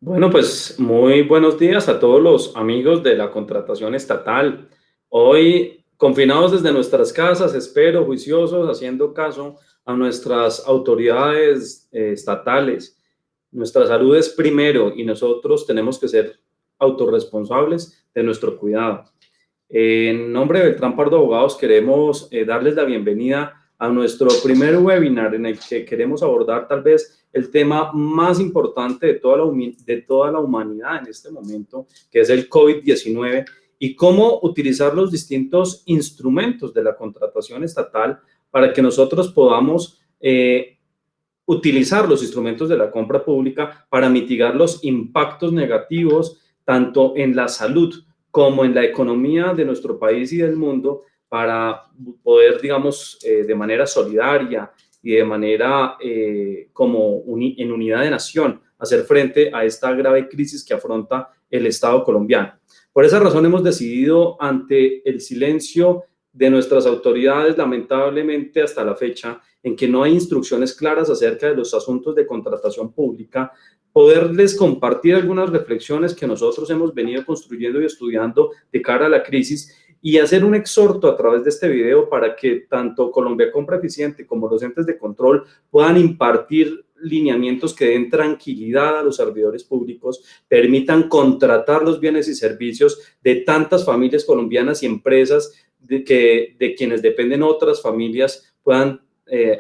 Bueno, pues muy buenos días a todos los amigos de la contratación estatal. Hoy, confinados desde nuestras casas, espero, juiciosos, haciendo caso a nuestras autoridades estatales. Nuestra salud es primero y nosotros tenemos que ser autorresponsables de nuestro cuidado. En nombre de Beltrán Pardo Abogados queremos darles la bienvenida a nuestro primer webinar en el que queremos abordar tal vez el tema más importante de toda la humanidad en este momento, que es el COVID-19 y cómo utilizar los distintos instrumentos de la contratación estatal para que nosotros podamos utilizar los instrumentos de la compra pública para mitigar los impactos negativos tanto en la salud como en la economía de nuestro país y del mundo para poder, digamos, de manera solidaria y de manera en unidad de nación, hacer frente a esta grave crisis que afronta el Estado colombiano. Por esa razón hemos decidido, ante el silencio de nuestras autoridades, lamentablemente hasta la fecha, en que no hay instrucciones claras acerca de los asuntos de contratación pública, poderles compartir algunas reflexiones que nosotros hemos venido construyendo y estudiando de cara a la crisis y hacer un exhorto a través de este video para que tanto Colombia Compra Eficiente como los entes de control puedan impartir lineamientos que den tranquilidad a los servidores públicos, permitan contratar los bienes y servicios de tantas familias colombianas y empresas de quienes dependen otras familias puedan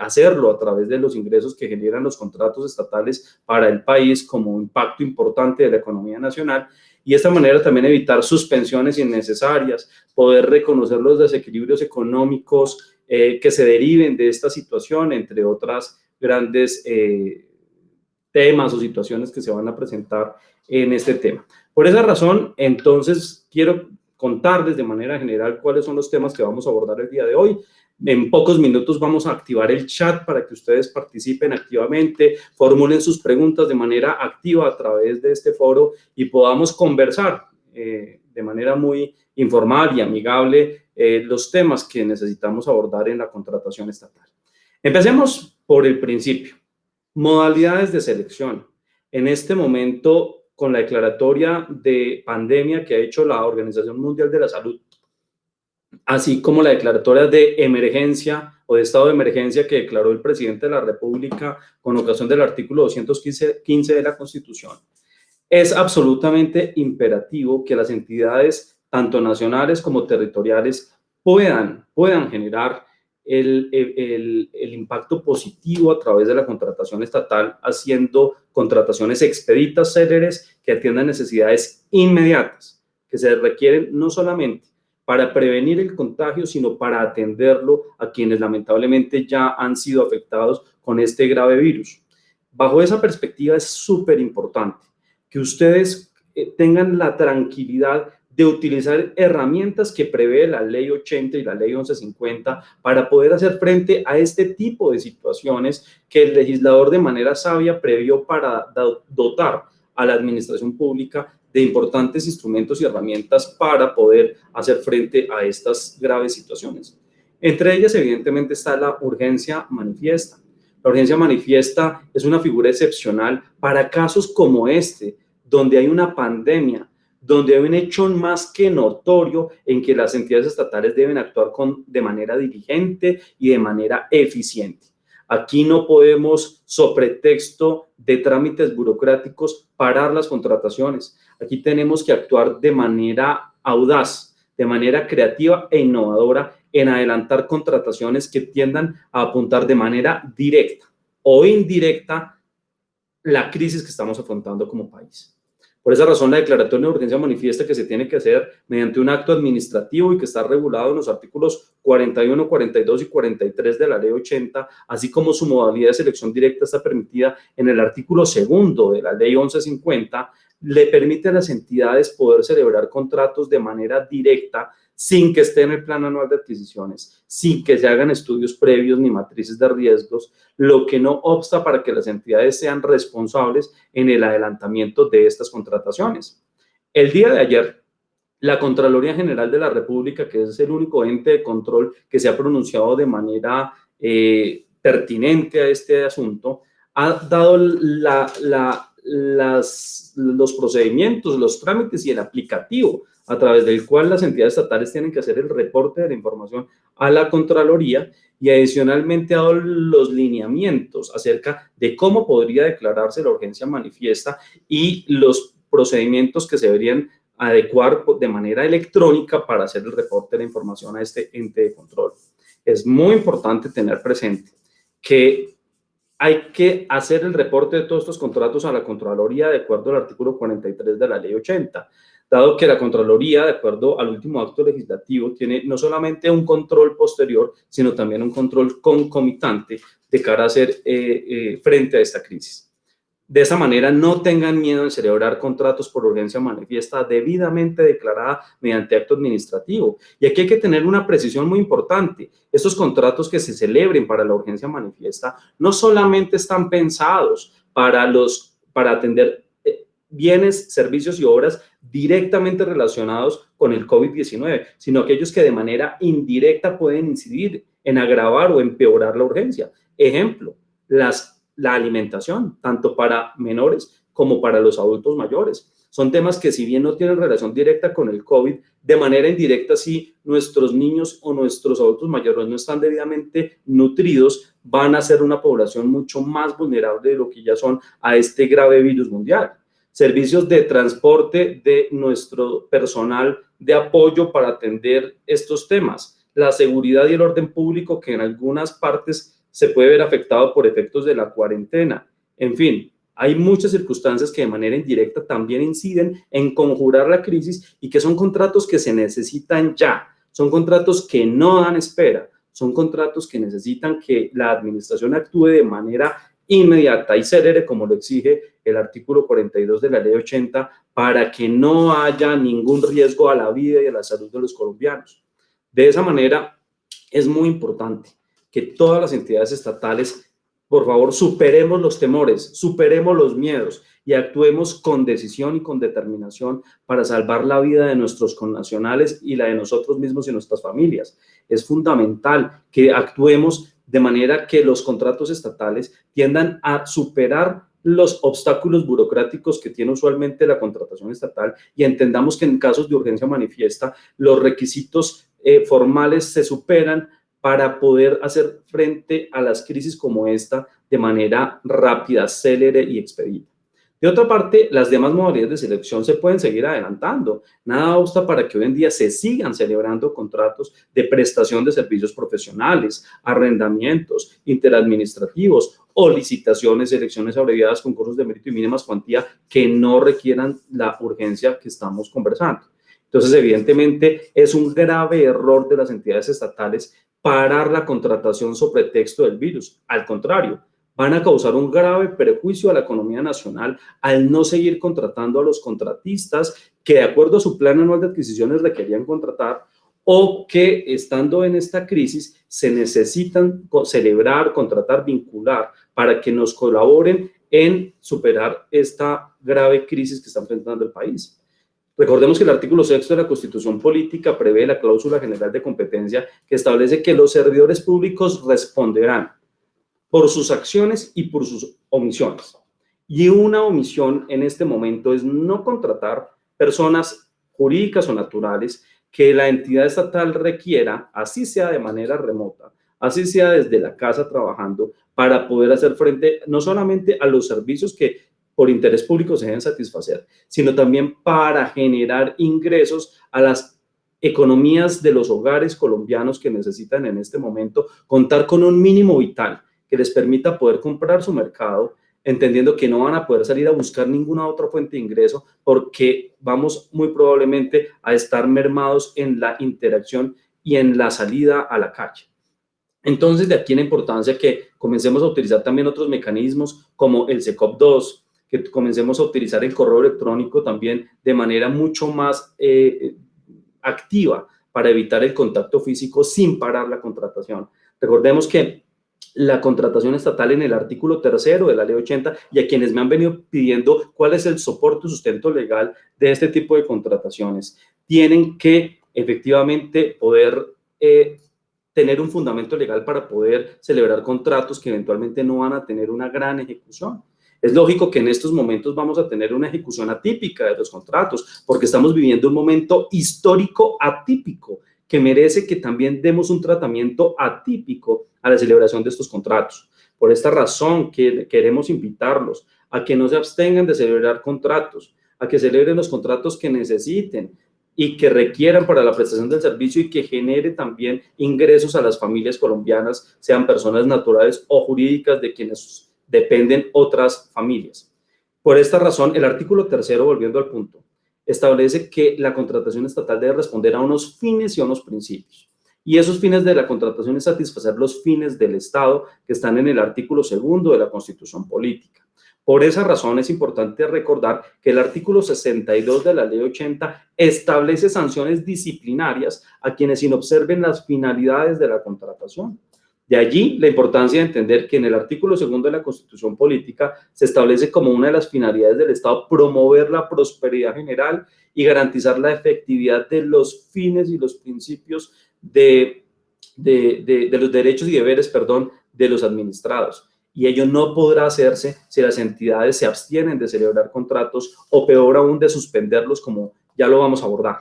hacerlo a través de los ingresos que generan los contratos estatales para el país como un impacto importante de la economía nacional y de esta manera también evitar suspensiones innecesarias, poder reconocer los desequilibrios económicos que se deriven de esta situación, entre otras grandes temas o situaciones que se van a presentar en este tema. Por esa razón, entonces, quiero contarles de manera general cuáles son los temas que vamos a abordar el día de hoy. En pocos minutos vamos a activar el chat para que ustedes participen activamente, formulen sus preguntas de manera activa a través de este foro y podamos conversar de manera muy informal y amigable los temas que necesitamos abordar en la contratación estatal. Empecemos por el principio. Modalidades de selección. En este momento, con la declaratoria de pandemia que ha hecho la Organización Mundial de la Salud, así como la declaratoria de emergencia o de estado de emergencia que declaró el presidente de la República con ocasión del artículo 215 de la Constitución, es absolutamente imperativo que las entidades, tanto nacionales como territoriales, puedan generar el impacto positivo a través de la contratación estatal, haciendo contrataciones expeditas, céleres, que atiendan necesidades inmediatas, que se requieren no solamente para prevenir el contagio, sino para atenderlo a quienes lamentablemente ya han sido afectados con este grave virus. Bajo esa perspectiva es súper importante que ustedes tengan la tranquilidad de utilizar herramientas que prevé la Ley 80 y la Ley 1150 para poder hacer frente a este tipo de situaciones que el legislador de manera sabia previó para dotar a la administración pública de importantes instrumentos y herramientas para poder hacer frente a estas graves situaciones. Entre ellas, evidentemente, está la urgencia manifiesta. La urgencia manifiesta es una figura excepcional para casos como este, donde hay una pandemia, donde hay un hecho más que notorio en que las entidades estatales deben actuar de manera diligente y de manera eficiente. Aquí no podemos, sobre pretexto de trámites burocráticos, parar las contrataciones. Aquí tenemos que actuar de manera audaz, de manera creativa e innovadora en adelantar contrataciones que tiendan a apuntar de manera directa o indirecta la crisis que estamos afrontando como país. Por esa razón, la declaratoria de urgencia manifiesta que se tiene que hacer mediante un acto administrativo y que está regulado en los artículos 41, 42 y 43 de la Ley 80, así como su modalidad de selección directa está permitida en el artículo 2 de la Ley 1150, le permite a las entidades poder celebrar contratos de manera directa sin que esté en el plan anual de adquisiciones, sin que se hagan estudios previos ni matrices de riesgos, lo que no obsta para que las entidades sean responsables en el adelantamiento de estas contrataciones. El día de ayer, La Contraloría General de la República, que es el único ente de control que se ha pronunciado de manera pertinente a este asunto, ha dado los procedimientos, los trámites y el aplicativo a través del cual las entidades estatales tienen que hacer el reporte de la información a la Contraloría, y adicionalmente ha dado los lineamientos acerca de cómo podría declararse la urgencia manifiesta y los procedimientos que se deberían adecuar de manera electrónica para hacer el reporte de la información a este ente de control. Es muy importante tener presente que hay que hacer el reporte de todos estos contratos a la Contraloría de acuerdo al artículo 43 de la Ley 80, dado que la Contraloría, de acuerdo al último acto legislativo, tiene no solamente un control posterior, sino también un control concomitante de cara a hacer frente a esta crisis. De esa manera, no tengan miedo en celebrar contratos por urgencia manifiesta debidamente declarada mediante acto administrativo. Y aquí hay que tener una precisión muy importante. Estos contratos que se celebren para la urgencia manifiesta no solamente están pensados para atender bienes, servicios y obras directamente relacionados con el COVID-19, sino aquellos que de manera indirecta pueden incidir en agravar o empeorar la urgencia. Ejemplo, la alimentación, tanto para menores como para los adultos mayores. Son temas que, si bien no tienen relación directa con el COVID, de manera indirecta, si nuestros niños o nuestros adultos mayores no están debidamente nutridos, van a ser una población mucho más vulnerable de lo que ya son a este grave virus mundial. Servicios de transporte de nuestro personal de apoyo para atender estos temas. La seguridad y el orden público, que en algunas partes se puede ver afectado por efectos de la cuarentena. En fin, hay muchas circunstancias que de manera indirecta también inciden en conjurar la crisis, y que son contratos que se necesitan ya, son contratos que no dan espera, son contratos que necesitan que la administración actúe de manera inmediata y célere, como lo exige el artículo 42 de la Ley 80, para que no haya ningún riesgo a la vida y a la salud de los colombianos. De esa manera, es muy importante que todas las entidades estatales, por favor, superemos los temores, superemos los miedos y actuemos con decisión y con determinación para salvar la vida de nuestros connacionales y la de nosotros mismos y nuestras familias. Es fundamental que actuemos de manera que los contratos estatales tiendan a superar los obstáculos burocráticos que tiene usualmente la contratación estatal, y entendamos que en casos de urgencia manifiesta los requisitos formales se superan para poder hacer frente a las crisis como esta de manera rápida, célere y expedita. De otra parte, las demás modalidades de selección se pueden seguir adelantando. Nada obsta para que hoy en día se sigan celebrando contratos de prestación de servicios profesionales, arrendamientos, interadministrativos o licitaciones, selecciones abreviadas, concursos de mérito y mínimas cuantía que no requieran la urgencia que estamos conversando. Entonces, evidentemente, es un grave error de las entidades estatales parar la contratación sobre texto del virus. Al contrario, van a causar un grave perjuicio a la economía nacional al no seguir contratando a los contratistas que, de acuerdo a su plan anual de adquisiciones, requerían contratar, o que, estando en esta crisis, se necesitan celebrar, contratar, vincular para que nos colaboren en superar esta grave crisis que está enfrentando el país. Recordemos que el artículo 6 de la Constitución Política prevé la cláusula general de competencia, que establece que los servidores públicos responderán por sus acciones y por sus omisiones. Y una omisión en este momento es no contratar personas jurídicas o naturales que la entidad estatal requiera, así sea de manera remota, así sea desde la casa trabajando, para poder hacer frente no solamente a los servicios que por interés público se deben satisfacer, sino también para generar ingresos a las economías de los hogares colombianos que necesitan en este momento contar con un mínimo vital que les permita poder comprar su mercado, entendiendo que no van a poder salir a buscar ninguna otra fuente de ingreso, porque vamos muy probablemente a estar mermados en la interacción y en la salida a la calle. Entonces, de aquí la importancia que comencemos a utilizar también otros mecanismos como el SECOP2, que comencemos a utilizar el correo electrónico también de manera mucho más activa para evitar el contacto físico sin parar la contratación. Recordemos que la contratación estatal, en el artículo 3 de la Ley 80, y a quienes me han venido pidiendo cuál es el soporte o sustento legal de este tipo de contrataciones, tienen que efectivamente poder tener un fundamento legal para poder celebrar contratos que eventualmente no van a tener una gran ejecución. Es lógico que en estos momentos vamos a tener una ejecución atípica de los contratos, porque estamos viviendo un momento histórico atípico que merece que también demos un tratamiento atípico a la celebración de estos contratos. Por esta razón, queremos invitarlos a que no se abstengan de celebrar contratos, a que celebren los contratos que necesiten y que requieran para la prestación del servicio y que genere también ingresos a las familias colombianas, sean personas naturales o jurídicas de quienes dependen otras familias. Por esta razón, el artículo 3, volviendo al punto, establece que la contratación estatal debe responder a unos fines y a unos principios. Y esos fines de la contratación es satisfacer los fines del Estado que están en el artículo 2 de la Constitución Política. Por esa razón es importante recordar que el artículo 62 de la Ley 80 establece sanciones disciplinarias a quienes inobserven las finalidades de la contratación. De allí la importancia de entender que en el artículo 2 de la Constitución Política se establece como una de las finalidades del Estado promover la prosperidad general y garantizar la efectividad de los fines y los principios de los derechos y deberes, de los administrados. Y ello no podrá hacerse si las entidades se abstienen de celebrar contratos o peor aún de suspenderlos, como ya lo vamos a abordar.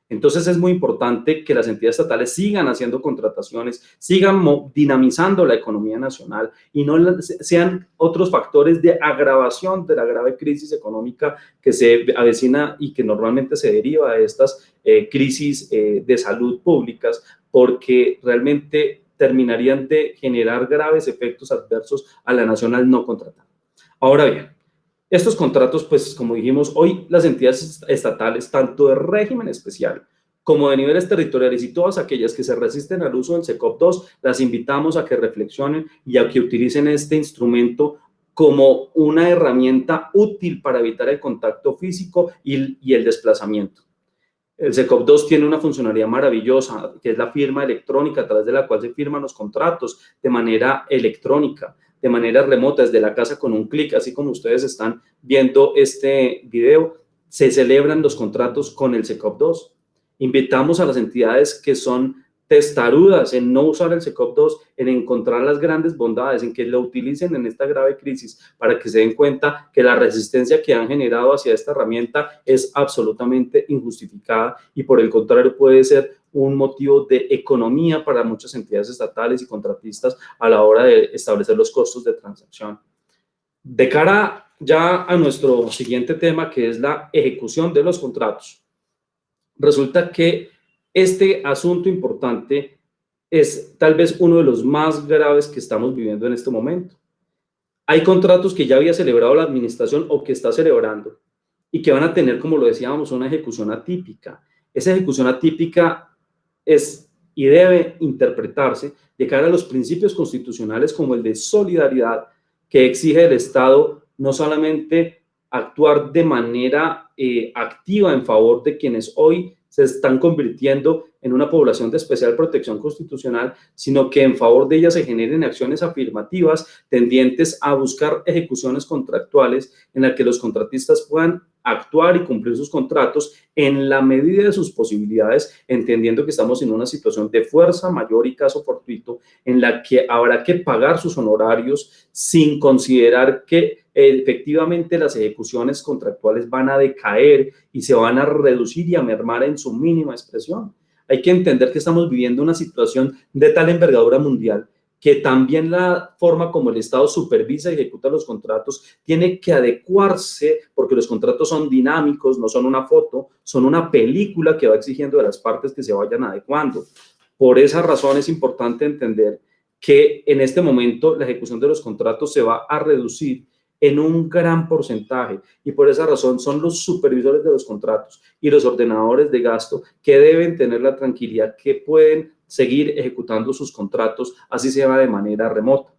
Entonces es muy importante que las entidades estatales sigan haciendo contrataciones, sigan dinamizando la economía nacional y no sean otros factores de agravación de la grave crisis económica que se avecina y que normalmente se deriva de estas crisis de salud públicas, porque realmente terminarían de generar graves efectos adversos a la nación al no contratar. Ahora bien, estos contratos, pues como dijimos, hoy las entidades estatales, tanto de régimen especial como de niveles territoriales y todas aquellas que se resisten al uso del SECOP2, las invitamos a que reflexionen y a que utilicen este instrumento como una herramienta útil para evitar el contacto físico y el desplazamiento. El SECOP2 tiene una funcionalidad maravillosa, que es la firma electrónica, a través de la cual se firman los contratos de manera electrónica, de manera remota, desde la casa con un clic, así como ustedes están viendo este video, se celebran los contratos con el SECOP2. Invitamos a las entidades que son testarudas en no usar el SECOP2, en encontrar las grandes bondades, en que lo utilicen en esta grave crisis, para que se den cuenta que la resistencia que han generado hacia esta herramienta es absolutamente injustificada y por el contrario puede ser un motivo de economía para muchas entidades estatales y contratistas a la hora de establecer los costos de transacción. De cara ya a nuestro siguiente tema, que es la ejecución de los contratos, resulta que este asunto importante es tal vez uno de los más graves que estamos viviendo en este momento. Hay contratos que ya había celebrado la administración o que está celebrando y que van a tener, como lo decíamos, una ejecución atípica. Esa ejecución atípica es y debe interpretarse de cara a los principios constitucionales como el de solidaridad que exige del Estado no solamente actuar de manera activa en favor de quienes hoy se están convirtiendo en una población de especial protección constitucional, sino que en favor de ella se generen acciones afirmativas tendientes a buscar ejecuciones contractuales en las que los contratistas puedan actuar y cumplir sus contratos en la medida de sus posibilidades, entendiendo que estamos en una situación de fuerza mayor y caso fortuito en la que habrá que pagar sus honorarios sin considerar que efectivamente las ejecuciones contractuales van a decaer y se van a reducir y a mermar en su mínima expresión. Hay que entender que estamos viviendo una situación de tal envergadura mundial que también la forma como el Estado supervisa y ejecuta los contratos tiene que adecuarse, porque los contratos son dinámicos, no son una foto, son una película que va exigiendo de las partes que se vayan adecuando. Por esa razón es importante entender que en este momento la ejecución de los contratos se va a reducir en un gran porcentaje y por esa razón son los supervisores de los contratos y los ordenadores de gasto que deben tener la tranquilidad que pueden seguir ejecutando sus contratos, así sea de manera remota.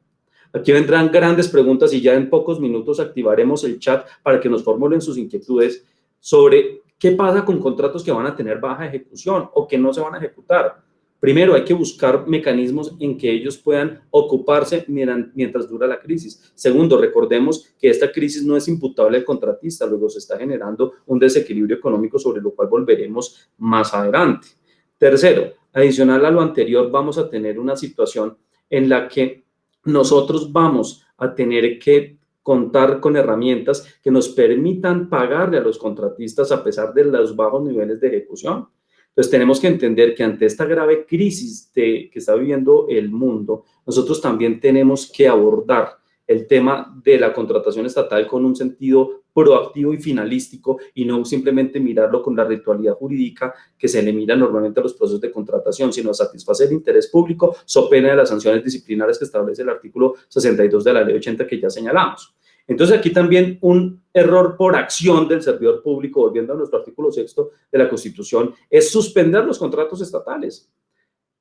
Aquí vendrán grandes preguntas y ya en pocos minutos activaremos el chat para que nos formulen sus inquietudes sobre qué pasa con contratos que van a tener baja ejecución o que no se van a ejecutar. Primero, hay que buscar mecanismos en que ellos puedan ocuparse mientras dura la crisis. Segundo, recordemos que esta crisis no es imputable al contratista, luego se está generando un desequilibrio económico sobre lo cual volveremos más adelante. Tercero, adicional a lo anterior, vamos a tener una situación en la que nosotros vamos a tener que contar con herramientas que nos permitan pagarle a los contratistas a pesar de los bajos niveles de ejecución. Entonces tenemos que entender que ante esta grave crisis que está viviendo el mundo, nosotros también tenemos que abordar el tema de la contratación estatal con un sentido proactivo y finalístico y no simplemente mirarlo con la ritualidad jurídica que se le mira normalmente a los procesos de contratación, sino satisfacer el interés público so pena de las sanciones disciplinarias que establece el artículo 62 de la ley 80 que ya señalamos. Entonces aquí también un error por acción del servidor público, volviendo a nuestro artículo 6 de la Constitución, es suspender los contratos estatales.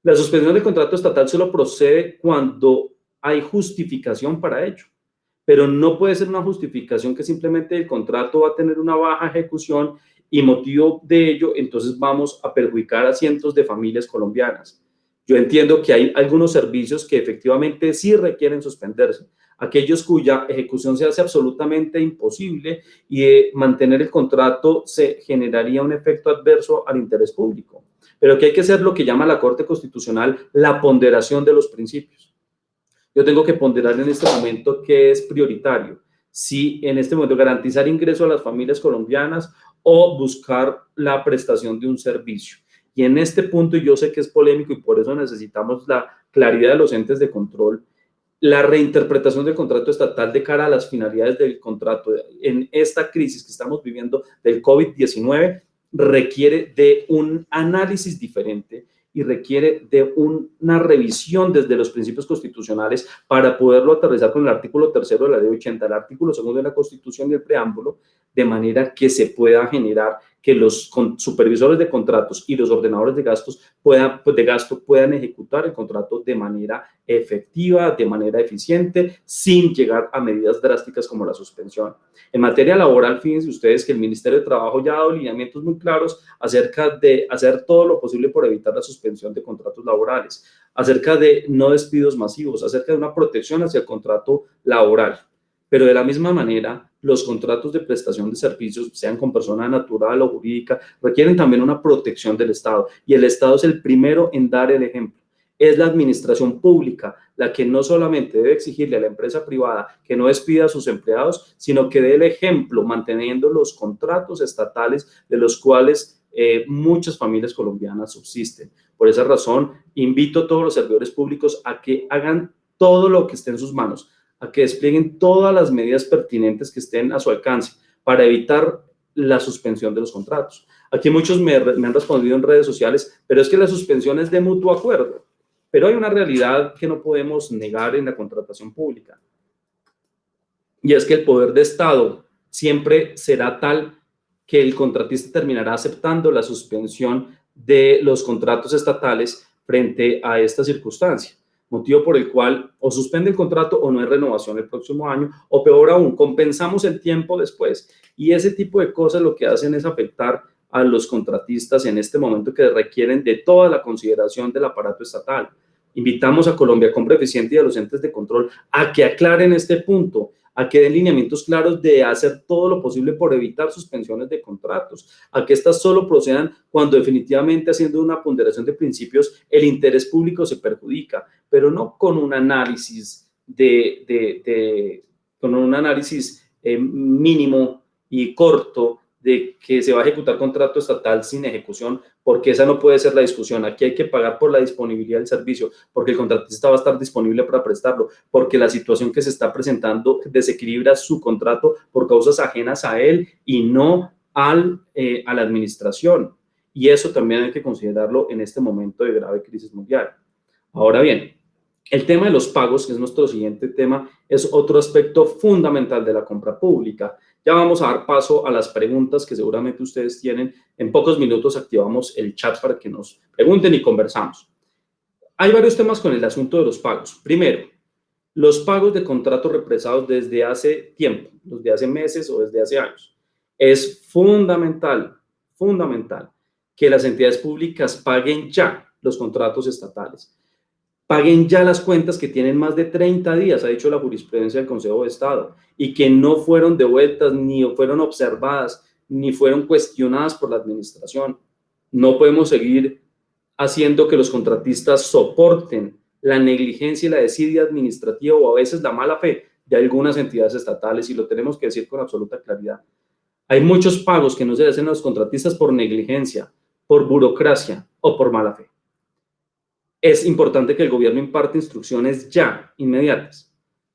La suspensión del contrato estatal solo procede cuando hay justificación para ello, pero no puede ser una justificación que simplemente el contrato va a tener una baja ejecución y motivo de ello, entonces vamos a perjudicar a cientos de familias colombianas. Yo entiendo que hay algunos servicios que efectivamente sí requieren suspenderse, aquellos cuya ejecución se hace absolutamente imposible y mantener el contrato se generaría un efecto adverso al interés público. Pero que hay que hacer lo que llama la Corte Constitucional la ponderación de los principios. Yo tengo que ponderar en este momento qué es prioritario. Si en este momento garantizar ingreso a las familias colombianas o buscar la prestación de un servicio. Y en este punto yo sé que es polémico y por eso necesitamos la claridad de los entes de control. La reinterpretación del contrato estatal de cara a las finalidades del contrato en esta crisis que estamos viviendo del COVID-19 requiere de un análisis diferente y requiere de una revisión desde los principios constitucionales para poderlo aterrizar con el artículo 3 de la ley 80, el artículo 2 de la Constitución y el preámbulo, de manera que se pueda generar que los supervisores de contratos y los ordenadores de gastos puedan ejecutar el contrato de manera efectiva, de manera eficiente, sin llegar a medidas drásticas como la suspensión. En materia laboral, fíjense ustedes que el Ministerio de Trabajo ya ha dado lineamientos muy claros acerca de hacer todo lo posible por evitar la suspensión de contratos laborales, acerca de no despidos masivos, acerca de una protección hacia el contrato laboral. Pero de la misma manera, los contratos de prestación de servicios, sean con persona natural o jurídica, requieren también una protección del Estado. Y el Estado es el primero en dar el ejemplo. Es la administración pública la que no solamente debe exigirle a la empresa privada que no despida a sus empleados, sino que dé el ejemplo manteniendo los contratos estatales de los cuales muchas familias colombianas subsisten. Por esa razón, invito a todos los servidores públicos a que hagan todo lo que esté en sus manos, a que desplieguen todas las medidas pertinentes que estén a su alcance para evitar la suspensión de los contratos. Aquí muchos me han respondido en redes sociales, pero es que la suspensión es de mutuo acuerdo. Pero hay una realidad que no podemos negar en la contratación pública, y es que el poder de Estado siempre será tal que el contratista terminará aceptando la suspensión de los contratos estatales frente a esta circunstancia, motivo por el cual o suspende el contrato o no hay renovación el próximo año, o peor aún, compensamos el tiempo después. Y ese tipo de cosas lo que hacen es afectar a los contratistas en este momento que requieren de toda la consideración del aparato estatal. Invitamos a Colombia Compra Eficiente y a los entes de control a que aclaren este punto, a que den lineamientos claros de hacer todo lo posible por evitar suspensiones de contratos, a que estas solo procedan cuando definitivamente, haciendo una ponderación de principios, el interés público se perjudica, pero no con un análisis mínimo y corto de que se va a ejecutar contrato estatal sin ejecución, porque esa no puede ser la discusión. Aquí hay que pagar por la disponibilidad del servicio, porque el contratista va a estar disponible para prestarlo, porque la situación que se está presentando desequilibra su contrato por causas ajenas a él y no a la administración. Y eso también hay que considerarlo en este momento de grave crisis mundial. Ahora bien, el tema de los pagos, que es nuestro siguiente tema, es otro aspecto fundamental de la compra pública. Ya vamos a dar paso a las preguntas que seguramente ustedes tienen. En pocos minutos activamos el chat para que nos pregunten y conversamos. Hay varios temas con el asunto de los pagos. Primero, los pagos de contratos represados desde hace tiempo, desde hace meses o desde hace años. Es fundamental que las entidades públicas paguen ya. los contratos estatales. Paguen ya las cuentas que tienen más de 30 días, ha dicho la jurisprudencia del Consejo de Estado, y que no fueron devueltas, ni fueron observadas, ni fueron cuestionadas por la administración. No podemos seguir haciendo que los contratistas soporten la negligencia y la desidia administrativa o a veces la mala fe de algunas entidades estatales, y lo tenemos que decir con absoluta claridad. Hay muchos pagos que no se hacen a los contratistas por negligencia, por burocracia o por mala fe. Es importante que el gobierno imparte instrucciones ya, inmediatas,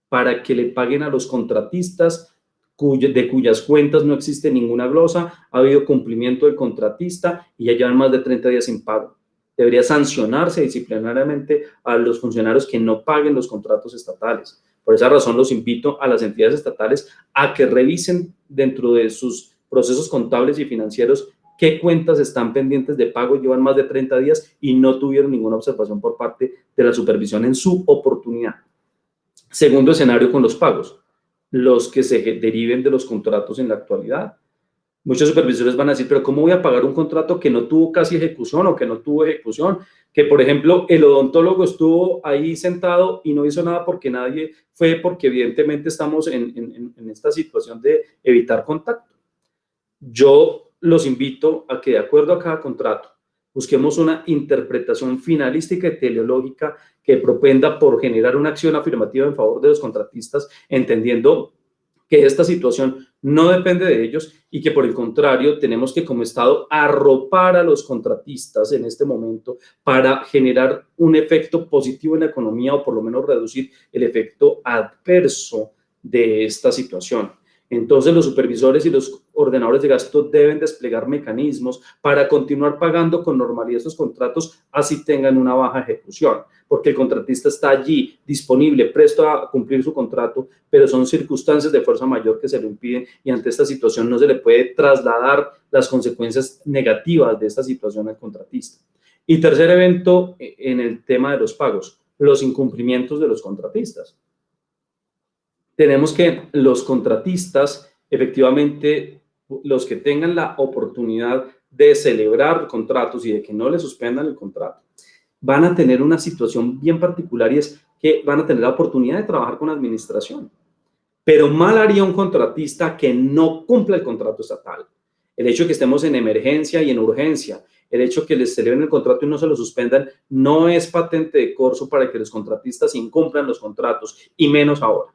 para que le paguen a los contratistas de cuyas cuentas no existe ninguna glosa, ha habido cumplimiento del contratista y ya llevan más de 30 días sin pago. Debería sancionarse disciplinariamente a los funcionarios que no paguen los contratos estatales. Por esa razón los invito a las entidades estatales a que revisen dentro de sus procesos contables y financieros qué cuentas están pendientes de pago, llevan más de 30 días y no tuvieron ninguna observación por parte de la supervisión en su oportunidad. Segundo escenario con los pagos, los que se deriven de los contratos en la actualidad. Muchos supervisores van a decir, pero ¿cómo voy a pagar un contrato que no tuvo casi ejecución o que no tuvo ejecución? Que, por ejemplo, el odontólogo estuvo ahí sentado y no hizo nada porque nadie fue, porque evidentemente estamos en esta situación de evitar contacto. Yo los invito a que, de acuerdo a cada contrato, busquemos una interpretación finalística y teleológica que propenda por generar una acción afirmativa en favor de los contratistas, entendiendo que esta situación no depende de ellos y que, por el contrario, tenemos que, como Estado, arropar a los contratistas en este momento para generar un efecto positivo en la economía o por lo menos reducir el efecto adverso de esta situación. Entonces, los supervisores y los ordenadores de gasto deben desplegar mecanismos para continuar pagando con normalidad estos contratos, así tengan una baja ejecución, porque el contratista está allí, disponible, presto a cumplir su contrato, pero son circunstancias de fuerza mayor que se lo impiden, y ante esta situación no se le puede trasladar las consecuencias negativas de esta situación al contratista. Y tercer evento en el tema de los pagos, los incumplimientos de los contratistas. Tenemos que los contratistas, efectivamente, los que tengan la oportunidad de celebrar contratos y de que no le suspendan el contrato, van a tener una situación bien particular, y es que van a tener la oportunidad de trabajar con la administración. Pero mal haría un contratista que no cumpla el contrato estatal. El hecho de que estemos en emergencia y en urgencia, el hecho de que les celebren el contrato y no se lo suspendan, no es patente de corso para que los contratistas incumplan los contratos, y menos ahora.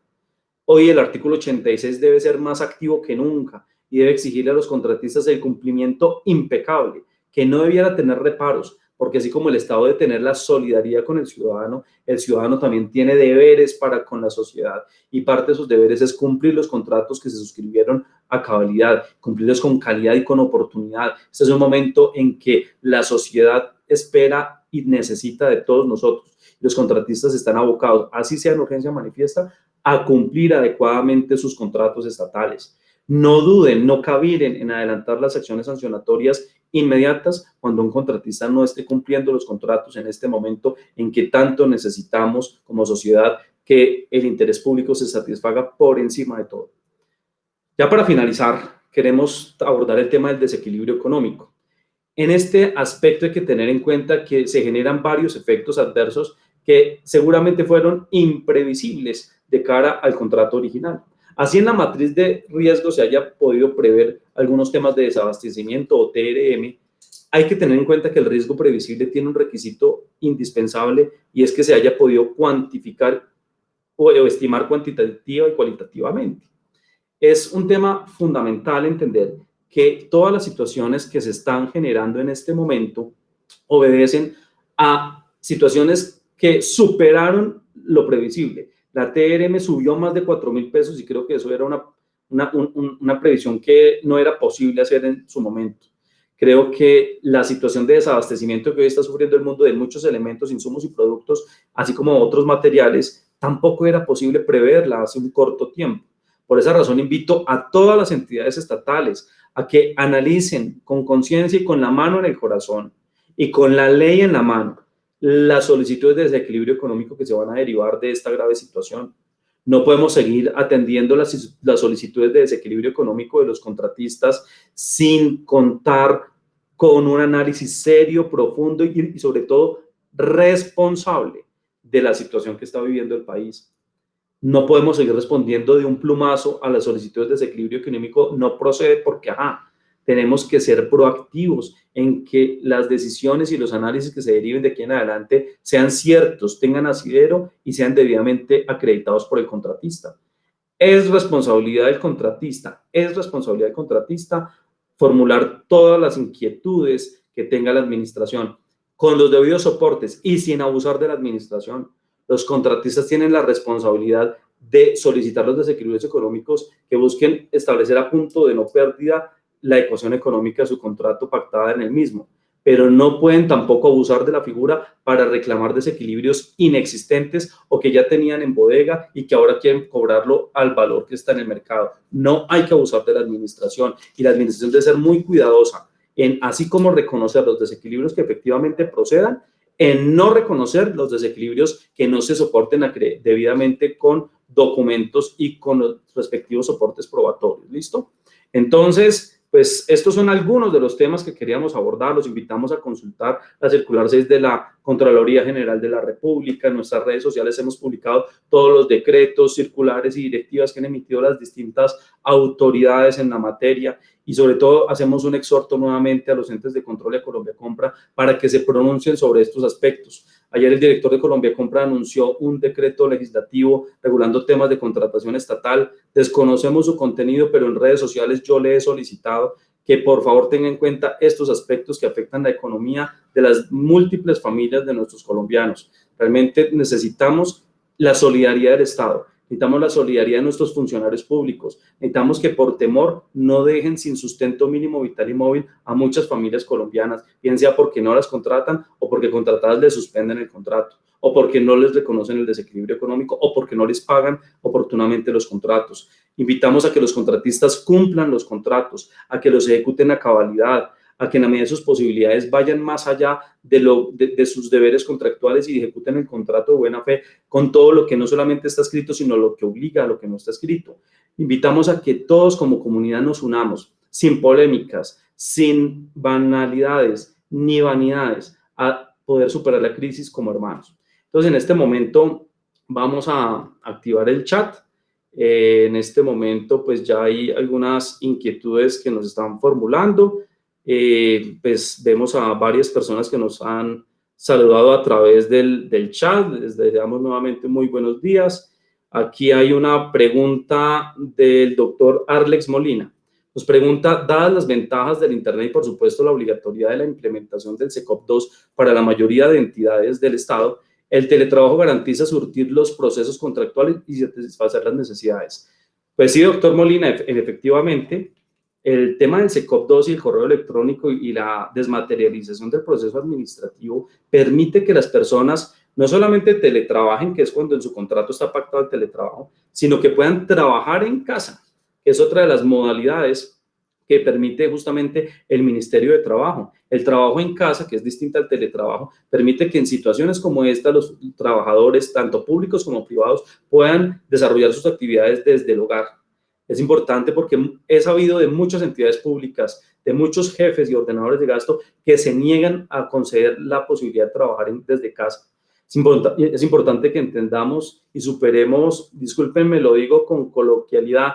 Hoy el artículo 86 debe ser más activo que nunca y debe exigirle a los contratistas el cumplimiento impecable, que no debiera tener reparos, porque así como el Estado debe tener la solidaridad con el ciudadano también tiene deberes para con la sociedad, y parte de esos deberes es cumplir los contratos que se suscribieron a cabalidad, cumplirlos con calidad y con oportunidad. Este es un momento en que la sociedad espera y necesita de todos nosotros. Los contratistas están abocados, así sea en urgencia manifiesta, a cumplir adecuadamente sus contratos estatales. No duden, no cavilen en adelantar las acciones sancionatorias inmediatas cuando un contratista no esté cumpliendo los contratos en este momento en que tanto necesitamos como sociedad que el interés público se satisfaga por encima de todo. Ya para finalizar, queremos abordar el tema del desequilibrio económico. En este aspecto hay que tener en cuenta que se generan varios efectos adversos que seguramente fueron imprevisibles de cara al contrato original. Así, en la matriz de riesgo se haya podido prever algunos temas de desabastecimiento o TRM, hay que tener en cuenta que el riesgo previsible tiene un requisito indispensable, y es que se haya podido cuantificar o estimar cuantitativa y cualitativamente. Es un tema fundamental entender que todas las situaciones que se están generando en este momento obedecen a situaciones que superaron lo previsible. La TRM subió más de 4.000 pesos y creo que eso era una previsión que no era posible hacer en su momento. Creo que la situación de desabastecimiento que hoy está sufriendo el mundo de muchos elementos, insumos y productos, así como otros materiales, tampoco era posible preverla hace un corto tiempo. Por esa razón invito a todas las entidades estatales a que analicen con conciencia y con la mano en el corazón y con la ley en la mano las solicitudes de desequilibrio económico que se van a derivar de esta grave situación. No podemos seguir atendiendo las solicitudes de desequilibrio económico de los contratistas sin contar con un análisis serio, profundo y sobre todo responsable de la situación que está viviendo el país. No podemos seguir respondiendo de un plumazo a las solicitudes de desequilibrio económico, no procede porque, tenemos que ser proactivos en que las decisiones y los análisis que se deriven de aquí en adelante sean ciertos, tengan asidero y sean debidamente acreditados por el contratista. Es responsabilidad del contratista formular todas las inquietudes que tenga la administración con los debidos soportes y sin abusar de la administración. Los contratistas tienen la responsabilidad de solicitar los desequilibrios económicos que busquen establecer a punto de no pérdida la ecuación económica de su contrato pactada en el mismo, pero no pueden tampoco abusar de la figura para reclamar desequilibrios inexistentes o que ya tenían en bodega y que ahora quieren cobrarlo al valor que está en el mercado. No hay que abusar de la administración y la administración debe ser muy cuidadosa en, así como reconocer los desequilibrios que efectivamente procedan, en no reconocer los desequilibrios que no se soporten debidamente con documentos y con los respectivos soportes probatorios. ¿Listo? Entonces, pues estos son algunos de los temas que queríamos abordar. Los invitamos a consultar la circular 6 de la Contraloría General de la República. En nuestras redes sociales hemos publicado todos los decretos, circulares y directivas que han emitido las distintas autoridades en la materia y sobre todo hacemos un exhorto nuevamente a los entes de control de Colombia Compra para que se pronuncien sobre estos aspectos. Ayer el director de Colombia Compra anunció un decreto legislativo regulando temas de contratación estatal. Desconocemos su contenido, pero en redes sociales yo le he solicitado que por favor tenga en cuenta estos aspectos que afectan la economía de las múltiples familias de nuestros colombianos. Realmente necesitamos la solidaridad del Estado. Necesitamos la solidaridad de nuestros funcionarios públicos. Necesitamos que por temor no dejen sin sustento mínimo vital y móvil a muchas familias colombianas, bien sea porque no las contratan o porque contratadas les suspenden el contrato, o porque no les reconocen el desequilibrio económico, o porque no les pagan oportunamente los contratos. Invitamos a que los contratistas cumplan los contratos, a que los ejecuten a cabalidad, a que en la medida de sus posibilidades vayan más allá de sus deberes contractuales y ejecuten el contrato de buena fe con todo lo que no solamente está escrito, sino lo que obliga a lo que no está escrito. Invitamos a que todos como comunidad nos unamos, sin polémicas, sin banalidades ni vanidades, a poder superar la crisis como hermanos. Entonces, en este momento vamos a activar el chat. En este momento, pues ya hay algunas inquietudes que nos están formulando. Pues vemos a varias personas que nos han saludado a través del chat. Les damos nuevamente muy buenos días. Aquí hay una pregunta del doctor Arlex Molina. Nos pregunta, dadas las ventajas del Internet y por supuesto la obligatoriedad de la implementación del SECOP2 para la mayoría de entidades del Estado, ¿el teletrabajo garantiza surtir los procesos contractuales y satisfacer las necesidades? Pues sí, doctor Molina, efectivamente, el tema del SECOP2 y el correo electrónico y la desmaterialización del proceso administrativo permite que las personas no solamente teletrabajen, que es cuando en su contrato está pactado el teletrabajo, sino que puedan trabajar en casa, que es otra de las modalidades que permite justamente el Ministerio de Trabajo. El trabajo en casa, que es distinto al teletrabajo, permite que en situaciones como esta los trabajadores, tanto públicos como privados, puedan desarrollar sus actividades desde el hogar. Es importante porque he sabido de muchas entidades públicas, de muchos jefes y ordenadores de gasto que se niegan a conceder la posibilidad de trabajar desde casa. Es importante que entendamos y superemos, discúlpenme, lo digo con coloquialidad,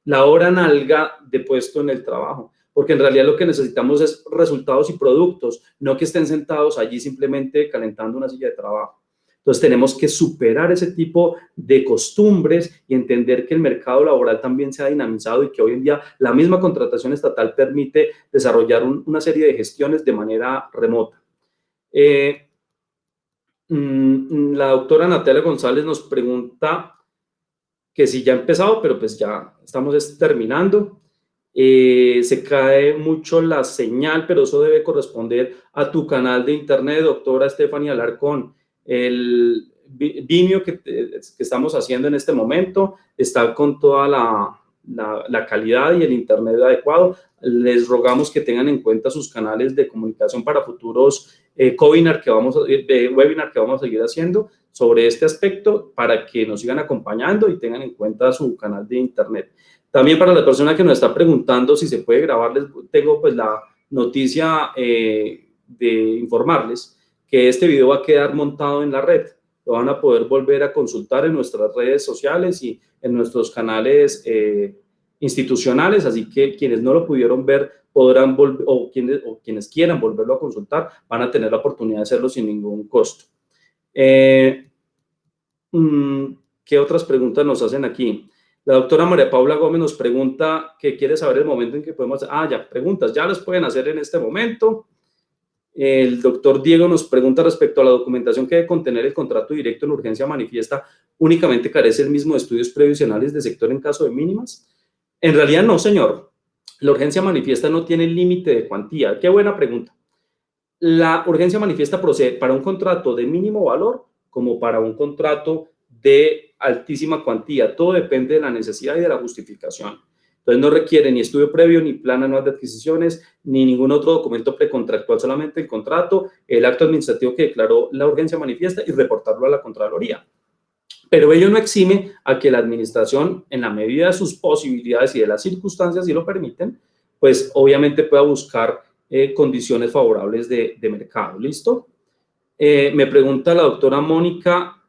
la hora nalga de puesto en el trabajo, porque en realidad lo que necesitamos es resultados y productos, no que estén sentados allí simplemente calentando una silla de trabajo. Entonces tenemos que superar ese tipo de costumbres y entender que el mercado laboral también se ha dinamizado y que hoy en día la misma contratación estatal permite desarrollar una serie de gestiones de manera remota. La doctora Natalia González nos pregunta que si ya ha empezado, pero pues ya estamos terminando. Se cae mucho la señal, pero eso debe corresponder a tu canal de internet, doctora Stephanie Alarcón. El Vimeo que estamos haciendo en este momento está con toda la calidad y el internet adecuado. Les rogamos que tengan en cuenta sus canales de comunicación para futuros webinar que vamos a seguir haciendo sobre este aspecto para que nos sigan acompañando y tengan en cuenta su canal de internet. También para la persona que nos está preguntando si se puede grabar, les tengo pues noticia de informarles que este video va a quedar montado en la red. Lo van a poder volver a consultar en nuestras redes sociales y en nuestros canales institucionales, así que quienes no lo pudieron ver podrán volver, o quienes quieran volverlo a consultar, van a tener la oportunidad de hacerlo sin ningún costo. ¿Qué otras preguntas nos hacen aquí? La doctora María Paula Gómez nos pregunta que quiere saber el momento en que podemos hacer. Ya, preguntas, ya las pueden hacer en este momento. El doctor Diego nos pregunta respecto a la documentación que debe contener el contrato directo en urgencia manifiesta, ¿únicamente carece el mismo de estudios previsionales de sector en caso de mínimas? En realidad no, señor. La urgencia manifiesta no tiene límite de cuantía. Qué buena pregunta. La urgencia manifiesta procede para un contrato de mínimo valor como para un contrato de altísima cuantía. Todo depende de la necesidad y de la justificación. Entonces no requiere ni estudio previo, ni plan anual de adquisiciones, ni ningún otro documento precontractual, solamente el contrato, el acto administrativo que declaró la urgencia manifiesta y reportarlo a la Contraloría. Pero ello no exime a que la administración, en la medida de sus posibilidades y de las circunstancias, si lo permiten, pues obviamente pueda buscar condiciones favorables de mercado. ¿Listo? Me pregunta la doctora Mónica,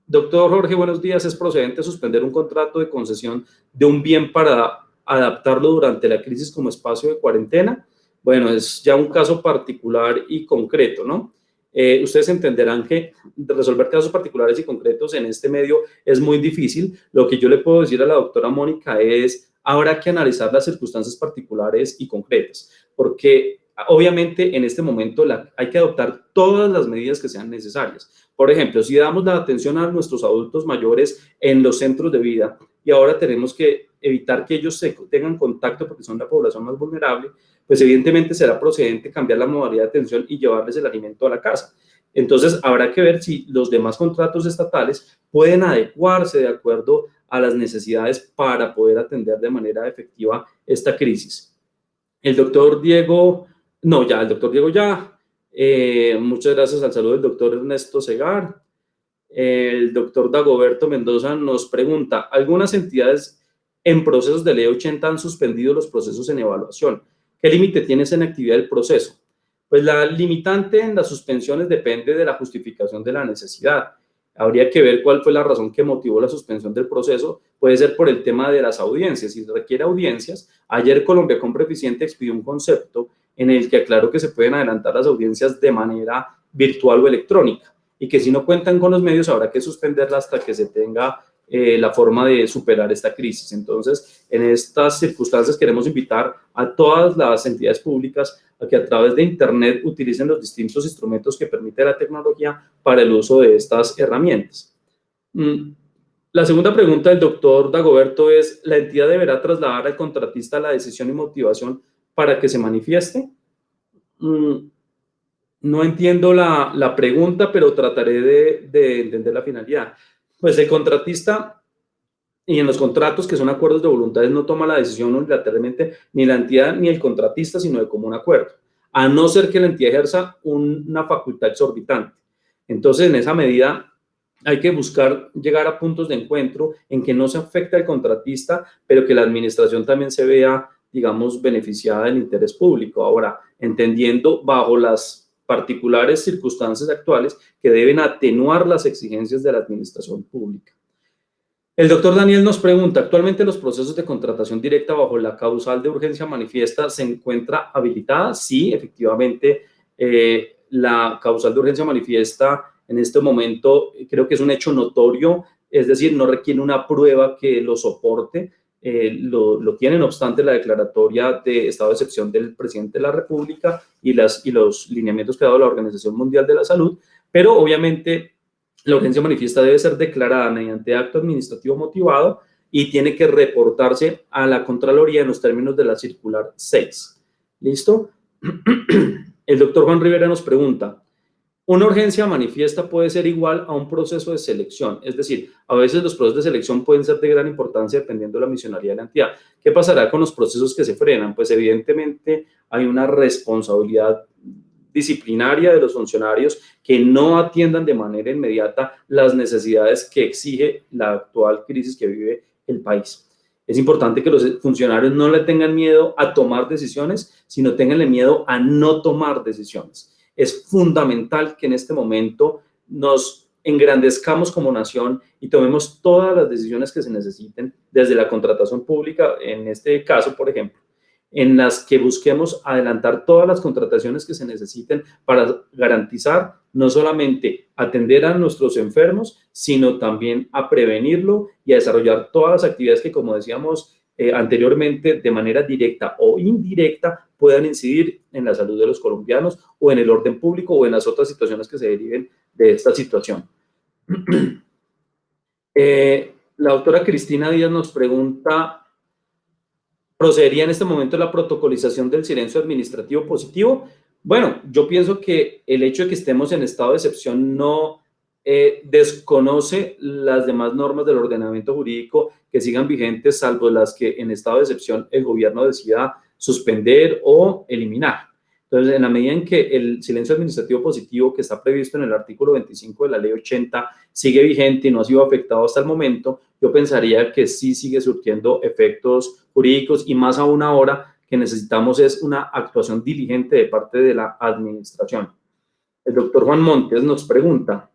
doctor Jorge, buenos días, ¿es procedente suspender un contrato de concesión de un bien para adaptarlo durante la crisis como espacio de cuarentena? Bueno, es ya un caso particular y concreto, ¿no? Ustedes entenderán que resolver casos particulares y concretos en este medio es muy difícil. Lo que yo le puedo decir a la doctora Mónica es, habrá que analizar las circunstancias particulares y concretas, porque obviamente en este momento hay que adoptar todas las medidas que sean necesarias. Por ejemplo, si damos la atención a nuestros adultos mayores en los centros de vida y ahora tenemos que evitar que ellos tengan contacto porque son la población más vulnerable, pues evidentemente será procedente cambiar la modalidad de atención y llevarles el alimento a la casa. Entonces habrá que ver si los demás contratos estatales pueden adecuarse de acuerdo a las necesidades para poder atender de manera efectiva esta crisis. El doctor Diego, el doctor Diego ya. Muchas gracias al saludo del doctor Ernesto Segar. El doctor Dagoberto Mendoza nos pregunta, ¿algunas entidades en procesos de ley 80 han suspendido los procesos en evaluación? ¿Qué límite tiene esa inactividad del proceso? Pues la limitante en las suspensiones depende de la justificación de la necesidad. Habría que ver cuál fue la razón que motivó la suspensión del proceso. Puede ser por el tema de las audiencias. Si requiere audiencias, ayer Colombia Compra Eficiente expidió un concepto en el que aclaró que se pueden adelantar las audiencias de manera virtual o electrónica y que si no cuentan con los medios habrá que suspenderla hasta que se tenga la forma de superar esta crisis. Entonces, en estas circunstancias queremos invitar a todas las entidades públicas a que a través de Internet utilicen los distintos instrumentos que permite la tecnología para el uso de estas herramientas. La segunda pregunta del doctor Dagoberto es, ¿la entidad deberá trasladar al contratista la decisión y motivación para que se manifieste? No entiendo la pregunta, pero trataré de entender la finalidad. Pues el contratista y en los contratos que son acuerdos de voluntades no toma la decisión unilateralmente ni la entidad ni el contratista, sino de común acuerdo, a no ser que la entidad ejerza una facultad exorbitante. Entonces, en esa medida, hay que buscar llegar a puntos de encuentro en que no se afecte al contratista, pero que la administración también se vea, digamos, beneficiada del interés público. Ahora, entendiendo bajo las particulares circunstancias actuales que deben atenuar las exigencias de la administración pública. El doctor Daniel nos pregunta, ¿actualmente los procesos de contratación directa bajo la causal de urgencia manifiesta se encuentra habilitada? Sí, efectivamente, la causal de urgencia manifiesta en este momento creo que es un hecho notorio, es decir, no requiere una prueba que lo soporte, lo tiene, no obstante, la declaratoria de estado de excepción del presidente de la República y los lineamientos que ha dado la Organización Mundial de la Salud, pero obviamente la urgencia manifiesta debe ser declarada mediante acto administrativo motivado y tiene que reportarse a la Contraloría en los términos de la circular 6. ¿Listo? El doctor Juan Rivera nos pregunta, ¿una urgencia manifiesta puede ser igual a un proceso de selección? Es decir, a veces los procesos de selección pueden ser de gran importancia dependiendo de la misionalidad de la entidad. ¿Qué pasará con los procesos que se frenan? Pues evidentemente hay una responsabilidad disciplinaria de los funcionarios que no atiendan de manera inmediata las necesidades que exige la actual crisis que vive el país. Es importante que los funcionarios no le tengan miedo a tomar decisiones, sino tenganle miedo a no tomar decisiones. Es fundamental que en este momento nos engrandezcamos como nación y tomemos todas las decisiones que se necesiten desde la contratación pública, en este caso, por ejemplo, en las que busquemos adelantar todas las contrataciones que se necesiten para garantizar no solamente atender a nuestros enfermos, sino también a prevenirlo y a desarrollar todas las actividades que, como decíamos anteriormente, de manera directa o indirecta puedan incidir en la salud de los colombianos o en el orden público o en las otras situaciones que se deriven de esta situación. La doctora Cristina Díaz nos pregunta: ¿procedería en este momento la protocolización del silencio administrativo positivo? Bueno, yo pienso que el hecho de que estemos en estado de excepción no desconoce las demás normas del ordenamiento jurídico que sigan vigentes, salvo las que en estado de excepción el gobierno decida suspender o eliminar. Entonces, en la medida en que el silencio administrativo positivo que está previsto en el artículo 25 de la ley 80 sigue vigente y no ha sido afectado hasta el momento, yo pensaría que sí sigue surtiendo efectos jurídicos, y más aún ahora que necesitamos es una actuación diligente de parte de la administración. El doctor Juan Montes nos pregunta: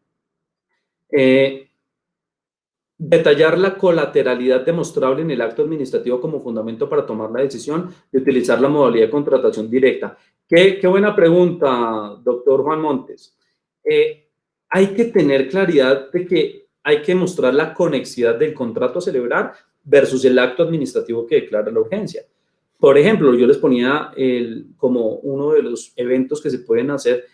detallar la colateralidad demostrable en el acto administrativo como fundamento para tomar la decisión de utilizar la modalidad de contratación directa. Qué buena pregunta, doctor Juan Montes. Hay que tener claridad de que hay que mostrar la conexidad del contrato a celebrar versus el acto administrativo que declara la urgencia. Por ejemplo, yo les ponía como uno de los eventos que se pueden hacer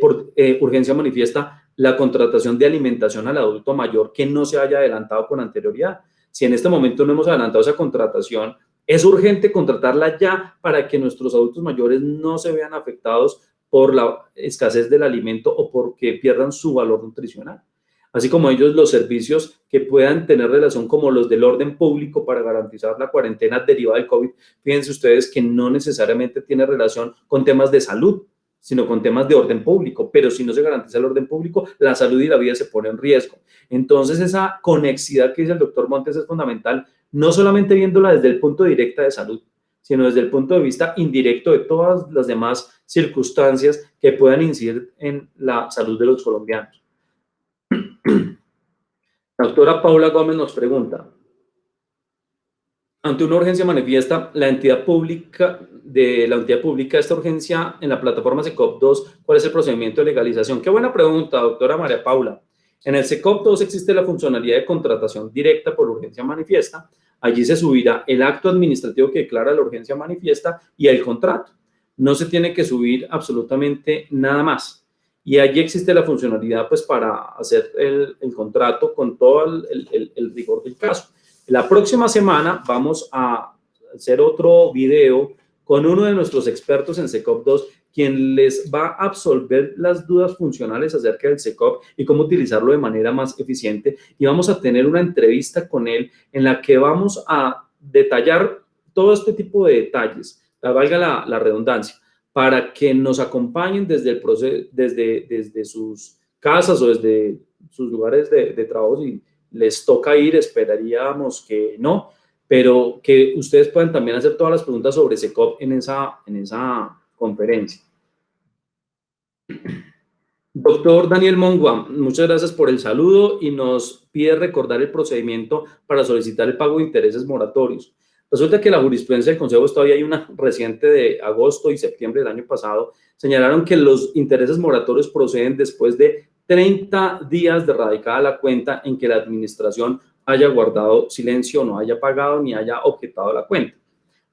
por urgencia manifiesta, la contratación de alimentación al adulto mayor que no se haya adelantado con anterioridad. Si en este momento no hemos adelantado esa contratación, es urgente contratarla ya para que nuestros adultos mayores no se vean afectados por la escasez del alimento o porque pierdan su valor nutricional. Así como ellos, los servicios que puedan tener relación como los del orden público para garantizar la cuarentena derivada del COVID. Fíjense ustedes que no necesariamente tiene relación con temas de salud, sino con temas de orden público, pero si no se garantiza el orden público, la salud y la vida se ponen en riesgo. Entonces, esa conexidad que dice el doctor Montes es fundamental, no solamente viéndola desde el punto directo de salud, sino desde el punto de vista indirecto de todas las demás circunstancias que puedan incidir en la salud de los colombianos. La doctora Paula Gómez nos pregunta: ante una urgencia manifiesta, la entidad pública, esta urgencia en la plataforma SECOP2, ¿cuál es el procedimiento de legalización? Qué buena pregunta, doctora María Paula. En el SECOP2 existe la funcionalidad de contratación directa por urgencia manifiesta. Allí se subirá el acto administrativo que declara la urgencia manifiesta y el contrato. No se tiene que subir absolutamente nada más. Y allí existe la funcionalidad pues para hacer el contrato con todo el rigor del caso. La próxima semana vamos a hacer otro video con uno de nuestros expertos en SECOP2, quien les va a absolver las dudas funcionales acerca del SECOP y cómo utilizarlo de manera más eficiente. Y vamos a tener una entrevista con él en la que vamos a detallar todo este tipo de detalles, valga la redundancia, para que nos acompañen desde el proceso, desde sus casas o desde sus lugares de trabajo. Y les toca ir, esperaríamos que no, pero que ustedes puedan también hacer todas las preguntas sobre SECOP en esa conferencia. Doctor Daniel Mongua, muchas gracias por el saludo y nos pide recordar el procedimiento para solicitar el pago de intereses moratorios. Resulta que la jurisprudencia del Consejo de Estado, y hay una reciente de agosto y septiembre del año pasado, señalaron que los intereses moratorios proceden después de 30 días de radicada la cuenta en que la administración haya guardado silencio, no haya pagado ni haya objetado la cuenta.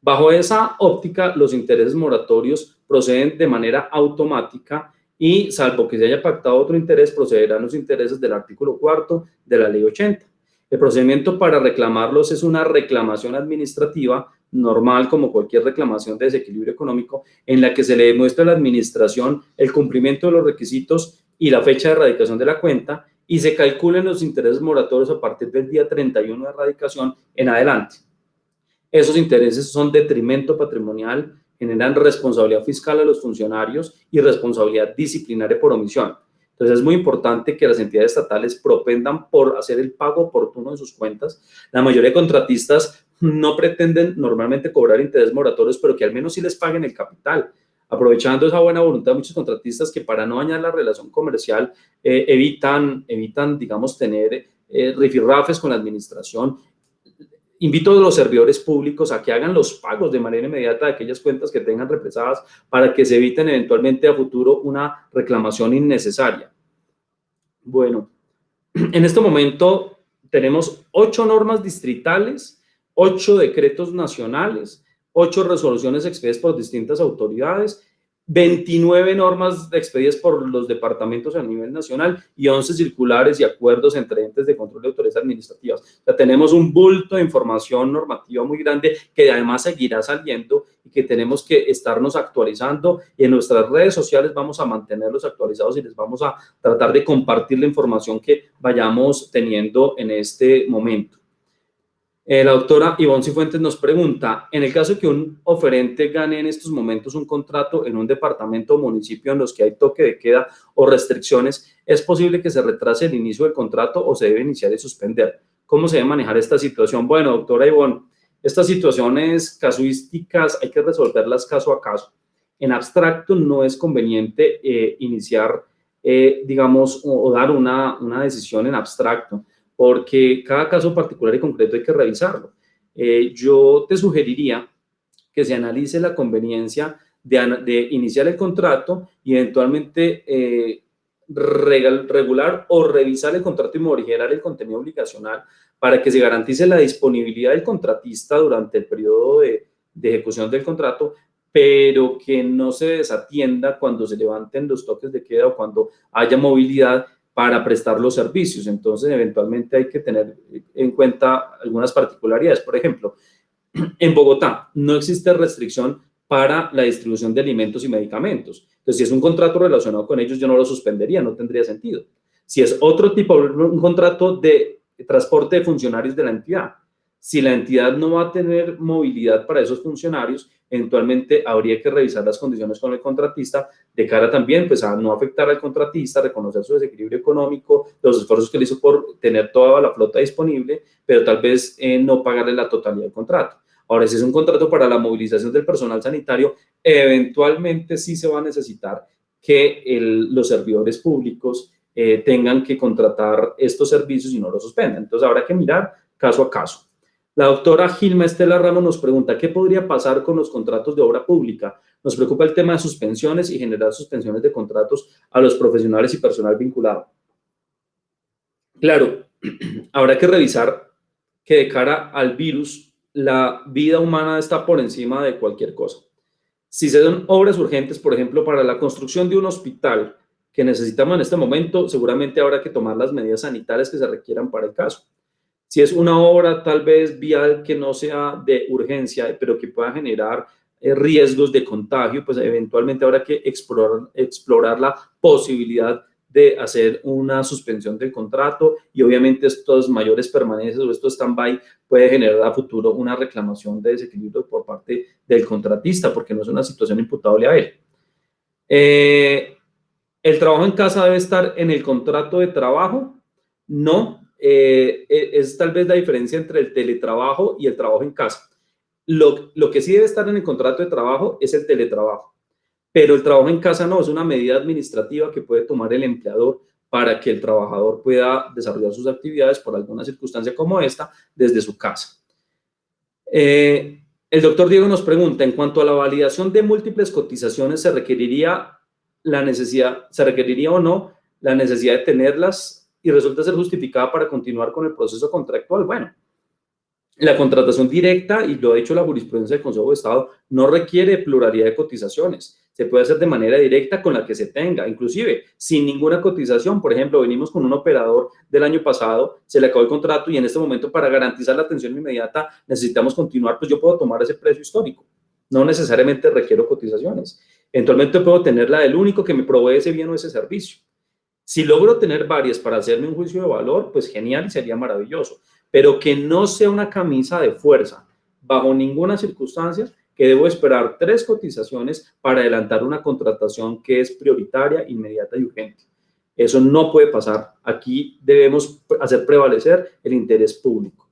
Bajo esa óptica, los intereses moratorios proceden de manera automática y, salvo que se haya pactado otro interés, procederán los intereses del artículo 4 de la ley 80. El procedimiento para reclamarlos es una reclamación administrativa normal, como cualquier reclamación de desequilibrio económico, en la que se le demuestra a la administración el cumplimiento de los requisitos y la fecha de erradicación de la cuenta, y se calculen los intereses moratorios a partir del día 31 de erradicación en adelante. Esos intereses son detrimento patrimonial, generan responsabilidad fiscal a los funcionarios y responsabilidad disciplinaria por omisión. Entonces, es muy importante que las entidades estatales propendan por hacer el pago oportuno de sus cuentas. La mayoría de contratistas no pretenden normalmente cobrar intereses moratorios, pero que al menos sí les paguen el capital, aprovechando esa buena voluntad de muchos contratistas que para no dañar la relación comercial evitan, digamos, tener rifirrafes con la administración. Invito a los servidores públicos a que hagan los pagos de manera inmediata de aquellas cuentas que tengan represadas para que se eviten eventualmente a futuro una reclamación innecesaria. Bueno, en este momento tenemos 8 normas distritales, 8 decretos nacionales, 8 resoluciones expedidas por distintas autoridades, 29 normas expedidas por los departamentos a nivel nacional y 11 circulares y acuerdos entre entes de control de autoridades administrativas. O sea, tenemos un bulto de información normativa muy grande que además seguirá saliendo y que tenemos que estarnos actualizando, y en nuestras redes sociales vamos a mantenerlos actualizados y les vamos a tratar de compartir la información que vayamos teniendo en este momento. La doctora Ivonne Cifuentes nos pregunta, en el caso de que un oferente gane en estos momentos un contrato en un departamento o municipio en los que hay toque de queda o restricciones, ¿es posible que se retrase el inicio del contrato o se debe iniciar y suspender? ¿Cómo se debe manejar esta situación? Bueno, doctora Ivonne, estas situaciones casuísticas hay que resolverlas caso a caso. En abstracto no es conveniente iniciar, digamos, o dar una decisión en abstracto, porque cada caso particular y concreto hay que revisarlo. Yo te sugeriría que se analice la conveniencia de iniciar el contrato y eventualmente regular o revisar el contrato y morigerar el contenido obligacional para que se garantice la disponibilidad del contratista durante el periodo de ejecución del contrato, pero que no se desatienda cuando se levanten los toques de queda o cuando haya movilidad para prestar los servicios. Entonces, eventualmente hay que tener en cuenta algunas particularidades. Por ejemplo, en Bogotá no existe restricción para la distribución de alimentos y medicamentos. Entonces, si es un contrato relacionado con ellos, yo no lo suspendería, no tendría sentido. Si es otro tipo, un contrato de transporte de funcionarios de la entidad, si la entidad no va a tener movilidad para esos funcionarios, eventualmente habría que revisar las condiciones con el contratista de cara también pues, a no afectar al contratista, reconocer su desequilibrio económico, los esfuerzos que le hizo por tener toda la flota disponible, pero tal vez no pagarle la totalidad del contrato. Ahora, si es un contrato para la movilización del personal sanitario, eventualmente sí se va a necesitar que los servidores públicos tengan que contratar estos servicios y no los suspendan. Entonces, habrá que mirar caso a caso. La doctora Gilma Estela Ramos nos pregunta, ¿qué podría pasar con los contratos de obra pública? Nos preocupa el tema de suspensiones y generar suspensiones de contratos a los profesionales y personal vinculado. Claro, habrá que revisar que de cara al virus, la vida humana está por encima de cualquier cosa. Si se dan obras urgentes, por ejemplo, para la construcción de un hospital que necesitamos en este momento, seguramente habrá que tomar las medidas sanitarias que se requieran para el caso. Si es una obra tal vez vial que no sea de urgencia, pero que pueda generar riesgos de contagio, pues eventualmente habrá que explorar la posibilidad de hacer una suspensión del contrato, y obviamente estos mayores permanencias o estos stand-by puede generar a futuro una reclamación de desequilibrio por parte del contratista, porque no es una situación imputable a él. ¿El trabajo en casa debe estar en el contrato de trabajo? No, es tal vez la diferencia entre el teletrabajo y el trabajo en casa. Lo que sí debe estar en el contrato de trabajo es el teletrabajo, pero el trabajo en casa no, es una medida administrativa que puede tomar el empleador para que el trabajador pueda desarrollar sus actividades por alguna circunstancia como esta desde su casa. El doctor Diego nos pregunta, en cuanto a la validación de múltiples cotizaciones, ¿se requeriría o no la necesidad de tenerlas y resulta ser justificada para continuar con el proceso contractual? Bueno, la contratación directa, y lo ha dicho la jurisprudencia del Consejo de Estado, no requiere pluralidad de cotizaciones. Se puede hacer de manera directa con la que se tenga, inclusive sin ninguna cotización. Por ejemplo, venimos con un operador del año pasado, se le acabó el contrato y en este momento, para garantizar la atención inmediata, necesitamos continuar, pues yo puedo tomar ese precio histórico. No necesariamente requiero cotizaciones. Eventualmente puedo tener la del único que me provee ese bien o ese servicio. Si logro tener varias para hacerme un juicio de valor, pues genial y sería maravilloso, pero que no sea una camisa de fuerza, bajo ninguna circunstancia, que debo esperar 3 cotizaciones para adelantar una contratación que es prioritaria, inmediata y urgente. Eso no puede pasar. Aquí debemos hacer prevalecer el interés público.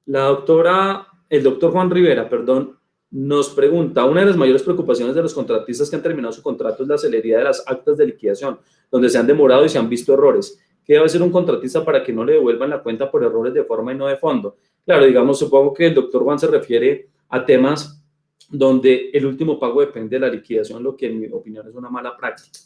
La doctora el doctor Juan Rivera, perdón, nos pregunta, una de las mayores preocupaciones de los contratistas que han terminado su contrato es la celeridad de las actas de liquidación, donde se han demorado y se han visto errores. ¿Qué debe hacer un contratista para que no le devuelvan la cuenta por errores de forma y no de fondo? Claro, digamos, supongo que el doctor Juan se refiere a temas donde el último pago depende de la liquidación, lo que en mi opinión es una mala práctica.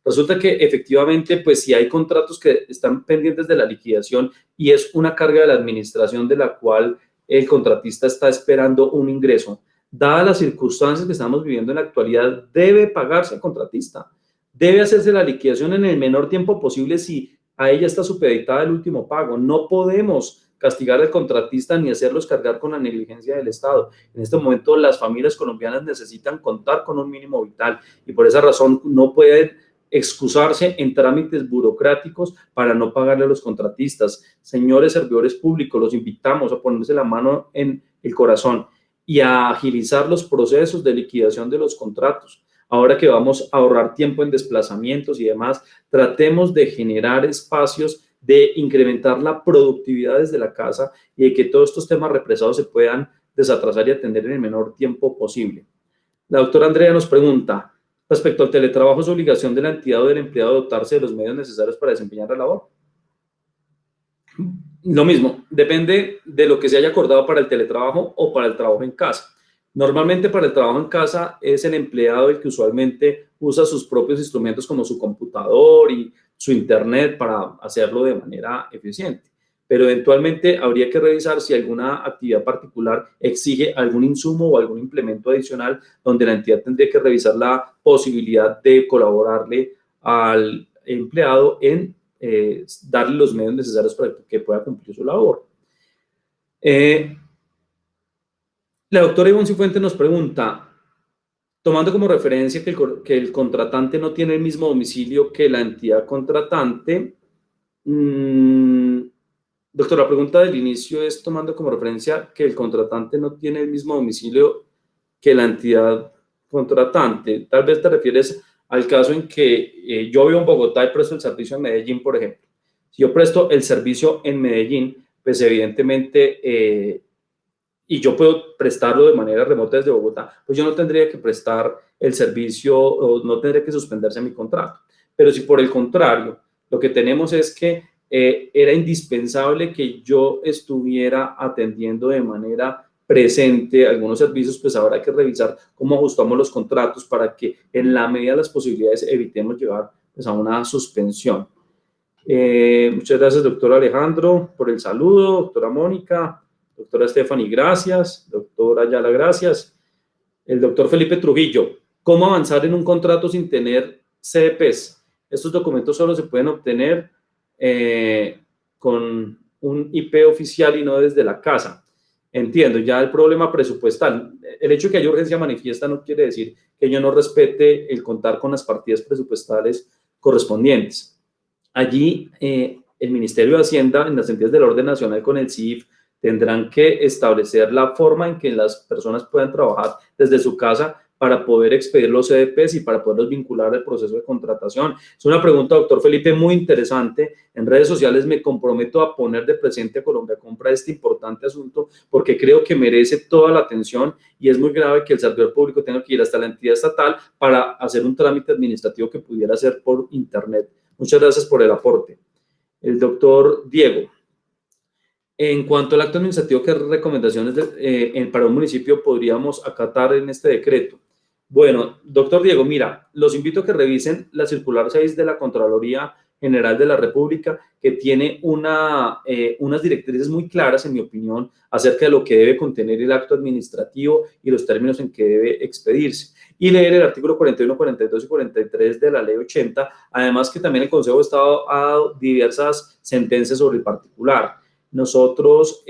Resulta que efectivamente, pues si hay contratos que están pendientes de la liquidación y es una carga de la administración de la cual el contratista está esperando un ingreso, dadas las circunstancias que estamos viviendo en la actualidad, debe pagarse al contratista. Debe hacerse la liquidación en el menor tiempo posible si a ella está supeditada el último pago. No podemos castigar al contratista ni hacerlos cargar con la negligencia del Estado. En este momento las familias colombianas necesitan contar con un mínimo vital y por esa razón no pueden excusarse en trámites burocráticos para no pagarle a los contratistas. Señores servidores públicos, los invitamos a ponerse la mano en el corazón y a agilizar los procesos de liquidación de los contratos. Ahora que vamos a ahorrar tiempo en desplazamientos y demás, tratemos de generar espacios de incrementar la productividad desde la casa y de que todos estos temas represados se puedan desatrasar y atender en el menor tiempo posible. La doctora Andrea nos pregunta, respecto al teletrabajo, ¿es obligación de la entidad o del empleado dotarse de los medios necesarios para desempeñar la labor? Lo mismo, depende de lo que se haya acordado para el teletrabajo o para el trabajo en casa. Normalmente para el trabajo en casa es el empleado el que usualmente usa sus propios instrumentos como su computador y su internet para hacerlo de manera eficiente. Pero eventualmente habría que revisar si alguna actividad particular exige algún insumo o algún implemento adicional donde la entidad tendría que revisar la posibilidad de colaborarle al empleado en darle los medios necesarios para que pueda cumplir su labor. La doctora Ivonne Cifuentes nos pregunta, tomando como referencia que el contratante no tiene el mismo domicilio que la entidad contratante, doctora, la pregunta del inicio es tomando como referencia que el contratante no tiene el mismo domicilio que la entidad contratante. Tal vez te refieres al caso en que yo vivo en Bogotá y presto el servicio en Medellín, por ejemplo. Si yo presto el servicio en Medellín, pues evidentemente, y yo puedo prestarlo de manera remota desde Bogotá, pues yo no tendría que prestar el servicio o no tendría que suspenderse mi contrato. Pero si por el contrario, lo que tenemos es que era indispensable que yo estuviera atendiendo de manera presente algunos servicios, pues ahora hay que revisar cómo ajustamos los contratos para que en la medida de las posibilidades evitemos llevar pues, a una suspensión. Muchas gracias, doctor Alejandro, por el saludo, doctora Mónica, doctora Stephanie, gracias, doctora Ayala, gracias. El doctor Felipe Trujillo, ¿cómo avanzar en un contrato sin tener CDPs? Estos documentos solo se pueden obtener con un IP oficial y no desde la casa. Entiendo, ya el problema presupuestal. El hecho de que haya urgencia manifiesta no quiere decir que yo no respete el contar con las partidas presupuestales correspondientes. Allí, el Ministerio de Hacienda, en las entidades del orden nacional con el CIF, tendrán que establecer la forma en que las personas puedan trabajar desde su casa para poder expedir los CDPs y para poderlos vincular al proceso de contratación. Es una pregunta, doctor Felipe, muy interesante. En redes sociales me comprometo a poner de presente a Colombia Compra este importante asunto porque creo que merece toda la atención y es muy grave que el servidor público tenga que ir hasta la entidad estatal para hacer un trámite administrativo que pudiera hacer por internet. Muchas gracias por el aporte. El doctor Diego. En cuanto al acto administrativo, ¿qué recomendaciones para un municipio podríamos acatar en este decreto? Bueno, doctor Diego, mira, los invito a que revisen la circular 6 de la Contraloría General de la República, que tiene unas directrices muy claras, en mi opinión, acerca de lo que debe contener el acto administrativo y los términos en que debe expedirse. Y leer el artículo 41, 42 y 43 de la Ley 80, además que también el Consejo de Estado ha dado diversas sentencias sobre el particular. Nosotros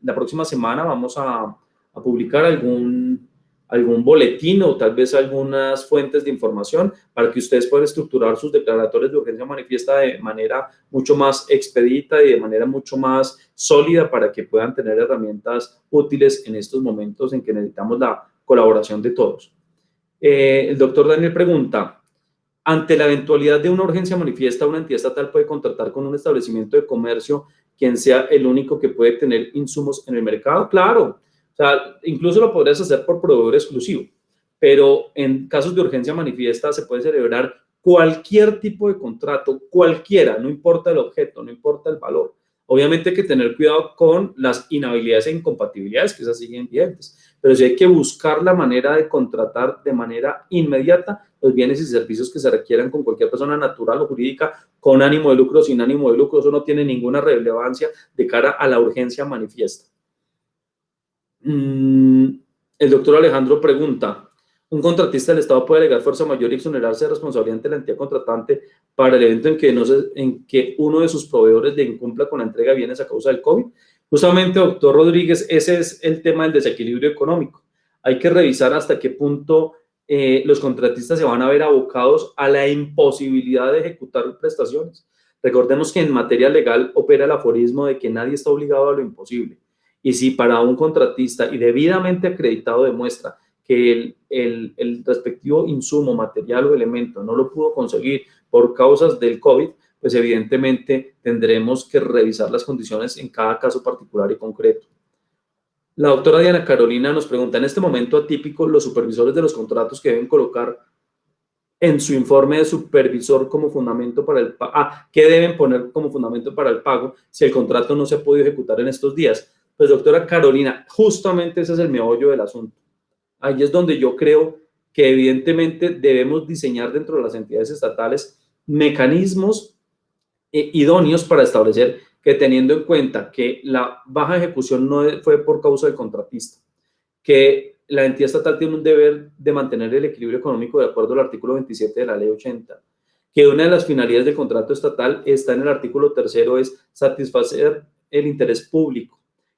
la próxima semana vamos a publicar algún boletín o tal vez algunas fuentes de información para que ustedes puedan estructurar sus declaratorios de urgencia manifiesta de manera mucho más expedita y de manera mucho más sólida para que puedan tener herramientas útiles en estos momentos en que necesitamos la colaboración de todos. El doctor Daniel pregunta, ante la eventualidad de una urgencia manifiesta, una entidad estatal puede contratar con un establecimiento de comercio quien sea el único que puede tener insumos en el mercado. Claro, sea, incluso lo podrías hacer por proveedor exclusivo, pero en casos de urgencia manifiesta se puede celebrar cualquier tipo de contrato, cualquiera, no importa el objeto, no importa el valor. Obviamente hay que tener cuidado con las inhabilidades e incompatibilidades, que esas siguen vigentes, pero sí hay que buscar la manera de contratar de manera inmediata los bienes y servicios que se requieran con cualquier persona natural o jurídica, con ánimo de lucro, sin ánimo de lucro. Eso no tiene ninguna relevancia de cara a la urgencia manifiesta. El doctor Alejandro pregunta, ¿un contratista del Estado puede alegar fuerza mayor y exonerarse de responsabilidad ante la entidad contratante para el evento en que uno de sus proveedores le incumpla con la entrega de bienes a causa del COVID? Justamente, doctor Rodríguez, ese es el tema del desequilibrio económico. Hay que revisar hasta qué punto los contratistas se van a ver abocados a la imposibilidad de ejecutar prestaciones. Recordemos que en materia legal opera el aforismo de que nadie está obligado a lo imposible. Y si para un contratista y debidamente acreditado demuestra que el respectivo insumo, material o elemento no lo pudo conseguir por causas del COVID, pues evidentemente tendremos que revisar las condiciones en cada caso particular y concreto. La doctora Diana Carolina nos pregunta, en este momento atípico, los supervisores de los contratos que deben colocar en su informe de supervisor como fundamento para el pago, ¿qué deben poner como fundamento para el pago si el contrato no se ha podido ejecutar en estos días? Pues doctora Carolina, justamente ese es el meollo del asunto. Ahí es donde yo creo que evidentemente debemos diseñar dentro de las entidades estatales mecanismos idóneos para establecer que, teniendo en cuenta que la baja ejecución no fue por causa del contratista, que la entidad estatal tiene un deber de mantener el equilibrio económico de acuerdo al artículo 27 de la ley 80, que una de las finalidades del contrato estatal está en el artículo 3º, es satisfacer el interés público.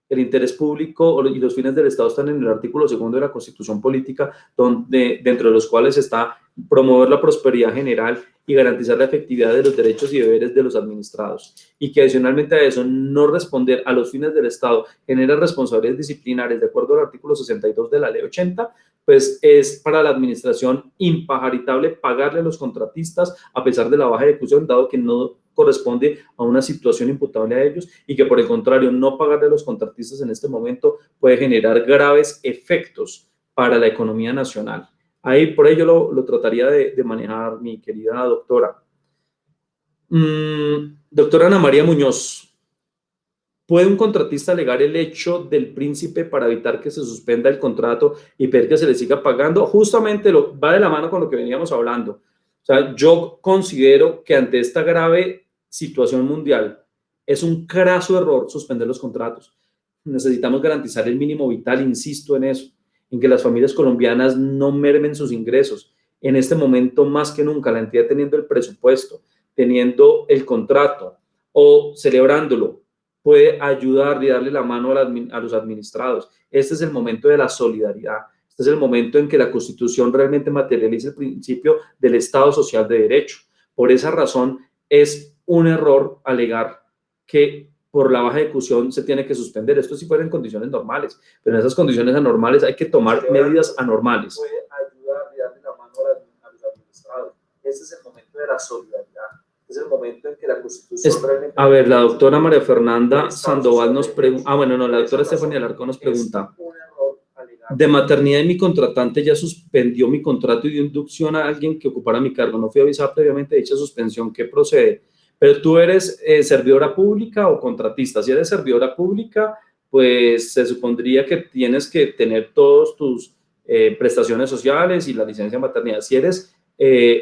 El interés público y los fines del Estado están en el artículo 2º de la Constitución Política, dentro de los cuales está promover la prosperidad general y garantizar la efectividad de los derechos y deberes de los administrados. Y que adicionalmente a eso, no responder a los fines del Estado genera responsabilidades disciplinarias de acuerdo al artículo 62 de la ley 80, pues es para la administración impajaritable pagarle a los contratistas a pesar de la baja ejecución, dado que no corresponde a una situación imputable a ellos, y que por el contrario, no pagarle a los contratistas en este momento puede generar graves efectos para la economía nacional. Ahí por ello lo trataría de manejar, mi querida doctora. Doctora Ana María Muñoz, ¿puede un contratista alegar el hecho del príncipe para evitar que se suspenda el contrato y pedir que se le siga pagando? Justamente va de la mano con lo que veníamos hablando. O sea, yo considero que ante esta grave situación mundial es un craso error suspender los contratos. Necesitamos garantizar el mínimo vital, insisto en eso, en que las familias colombianas no mermen sus ingresos. En este momento, más que nunca, la entidad teniendo el presupuesto, teniendo el contrato o celebrándolo, puede ayudar y darle la mano a los administrados. Este es el momento de la solidaridad. Este es el momento en que la Constitución realmente materializa el principio del Estado social de derecho. Por esa razón, es un error alegar que por la baja ejecución se tiene que suspender. Esto sí fuera en condiciones normales, pero en esas condiciones anormales hay que tomar medidas anormales. Puede ayudar y darle la mano a los administrados. Este es el momento de la solidaridad. Es el momento en que la Constitución realmente... A ver, la doctora María Fernanda Sandoval nos pregunta... la doctora Estefanía Alarcón nos pregunta... De maternidad, y mi contratante ya suspendió mi contrato y dio inducción a alguien que ocupara mi cargo. No fui avisada previamente de dicha suspensión. ¿Qué procede? Pero tú eres servidora pública o contratista. Si eres servidora pública, pues se supondría que tienes que tener todos tus prestaciones sociales y la licencia de maternidad. Si eres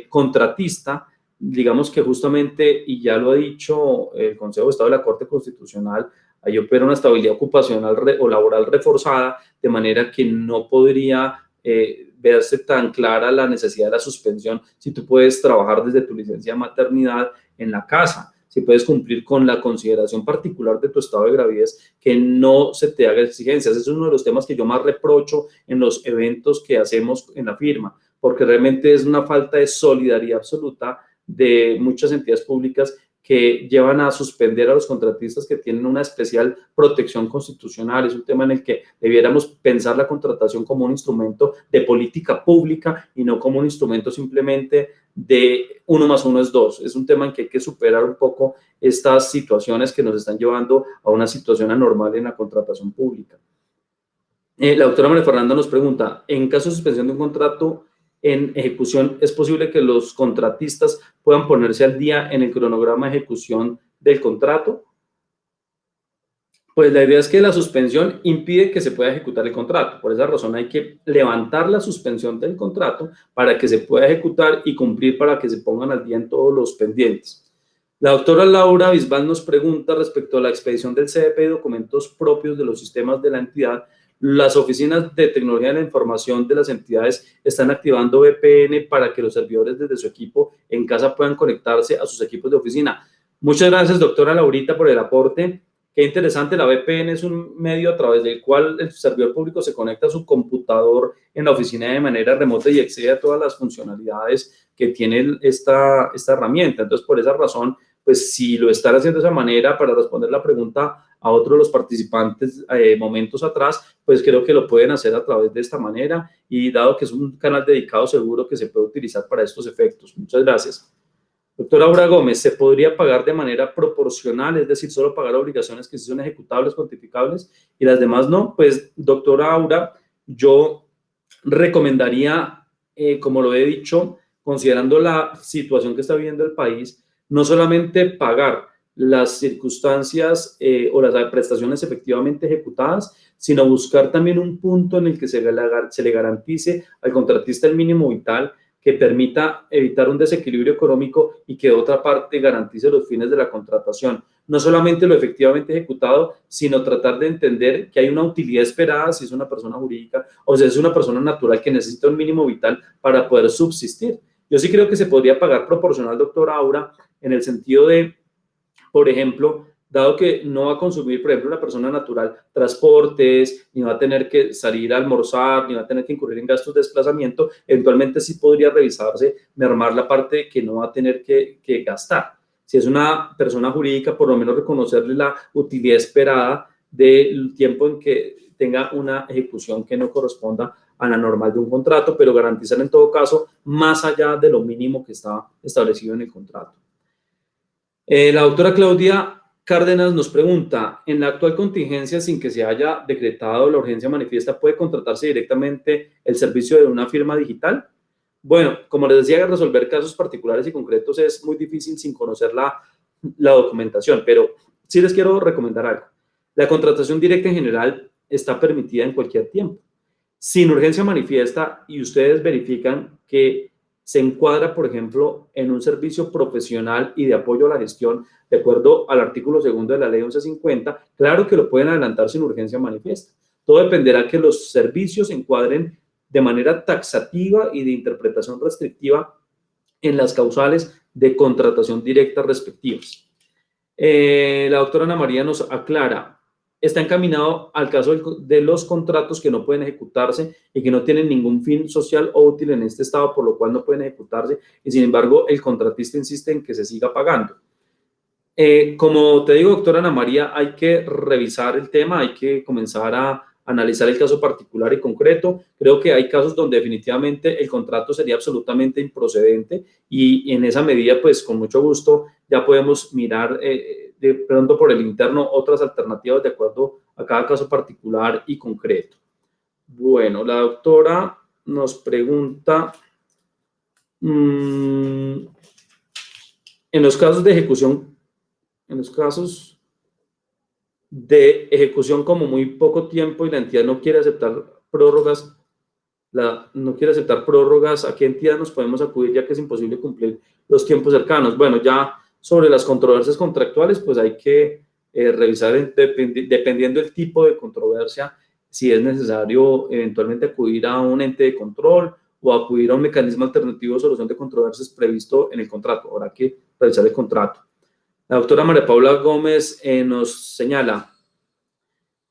contratista, digamos que justamente, y ya lo ha dicho el Consejo de Estado de la Corte Constitucional, ahí opera una estabilidad ocupacional o laboral reforzada, de manera que no podría verse tan clara la necesidad de la suspensión si tú puedes trabajar desde tu licencia de maternidad en la casa, si puedes cumplir con la consideración particular de tu estado de gravidez, que no se te haga exigencias. Ese es uno de los temas que yo más reprocho en los eventos que hacemos en la firma, porque realmente es una falta de solidaridad absoluta de muchas entidades públicas que llevan a suspender a los contratistas que tienen una especial protección constitucional. Es un tema en el que debiéramos pensar la contratación como un instrumento de política pública y no como un instrumento simplemente de 1 más 1 es 2. Es un tema en que hay que superar un poco estas situaciones que nos están llevando a una situación anormal en la contratación pública. La doctora María Fernanda nos pregunta, en caso de suspensión de un contrato en ejecución, ¿es posible que los contratistas puedan ponerse al día en el cronograma de ejecución del contrato? Pues la idea es que la suspensión impide que se pueda ejecutar el contrato. Por esa razón hay que levantar la suspensión del contrato para que se pueda ejecutar y cumplir para que se pongan al día en todos los pendientes. La doctora Laura Bisbal nos pregunta respecto a la expedición del CDP y documentos propios de los sistemas de la entidad. Las oficinas de tecnología de la información de las entidades están activando VPN para que los servidores desde su equipo en casa puedan conectarse a sus equipos de oficina. Muchas gracias, doctora Laurita, por el aporte. Qué interesante, la VPN es un medio a través del cual el servidor público se conecta a su computador en la oficina de manera remota y accede a todas las funcionalidades que tiene esta herramienta. Entonces, por esa razón, pues si lo están haciendo de esa manera, para responder la pregunta a otro de los participantes momentos atrás, pues creo que lo pueden hacer a través de esta manera y dado que es un canal dedicado, seguro que se puede utilizar para estos efectos. Muchas gracias. Doctora Aura Gómez, ¿se podría pagar de manera proporcional, es decir, solo pagar obligaciones que sí son ejecutables, cuantificables y las demás no? Pues, doctora Aura, yo recomendaría, como lo he dicho, considerando la situación que está viviendo el país, no solamente pagar las circunstancias o las prestaciones efectivamente ejecutadas, sino buscar también un punto en el que se le garantice al contratista el mínimo vital que permita evitar un desequilibrio económico y que de otra parte garantice los fines de la contratación. No solamente lo efectivamente ejecutado, sino tratar de entender que hay una utilidad esperada si es una persona jurídica o si es una persona natural que necesita un mínimo vital para poder subsistir. Yo sí creo que se podría pagar proporcional, doctora Aura, en el sentido de, por ejemplo, dado que no va a consumir, por ejemplo, una persona natural transportes, ni va a tener que salir a almorzar, ni va a tener que incurrir en gastos de desplazamiento, eventualmente sí podría revisarse, mermar la parte que no va a tener que gastar. Si es una persona jurídica, por lo menos reconocerle la utilidad esperada del tiempo en que tenga una ejecución que no corresponda a la normal de un contrato, pero garantizar en todo caso más allá de lo mínimo que está establecido en el contrato. La doctora Claudia Cárdenas nos pregunta, en la actual contingencia, sin que se haya decretado la urgencia manifiesta, ¿puede contratarse directamente el servicio de una firma digital? Bueno, como les decía, resolver casos particulares y concretos es muy difícil sin conocer la documentación, pero sí les quiero recomendar algo. La contratación directa en general está permitida en cualquier tiempo. Sin urgencia manifiesta y ustedes verifican que se encuadra, por ejemplo, en un servicio profesional y de apoyo a la gestión, de acuerdo al artículo 2 de la ley 1150, claro que lo pueden adelantar sin urgencia manifiesta. Todo dependerá que los servicios se encuadren de manera taxativa y de interpretación restrictiva en las causales de contratación directa respectivas. La doctora Ana María nos aclara, está encaminado al caso de los contratos que no pueden ejecutarse y que no tienen ningún fin social o útil en este estado, por lo cual no pueden ejecutarse y sin embargo el contratista insiste en que se siga pagando. Como te digo, doctora Ana María, hay que revisar el tema, hay que comenzar a analizar el caso particular y concreto. Creo que hay casos donde definitivamente el contrato sería absolutamente improcedente y en esa medida, pues con mucho gusto ya podemos mirar de pronto por el interno otras alternativas de acuerdo a cada caso particular y concreto. Bueno, la doctora nos pregunta, en los casos de ejecución, como muy poco tiempo y la entidad no quiere aceptar prórrogas, ¿a qué entidad nos podemos acudir ya que es imposible cumplir los tiempos cercanos? Bueno, ya sobre las controversias contractuales, pues hay que revisar dependiendo del tipo de controversia, si es necesario eventualmente acudir a un ente de control o acudir a un mecanismo alternativo de solución de controversias previsto en el contrato. Habrá que revisar el contrato. La doctora María Paula Gómez nos señala,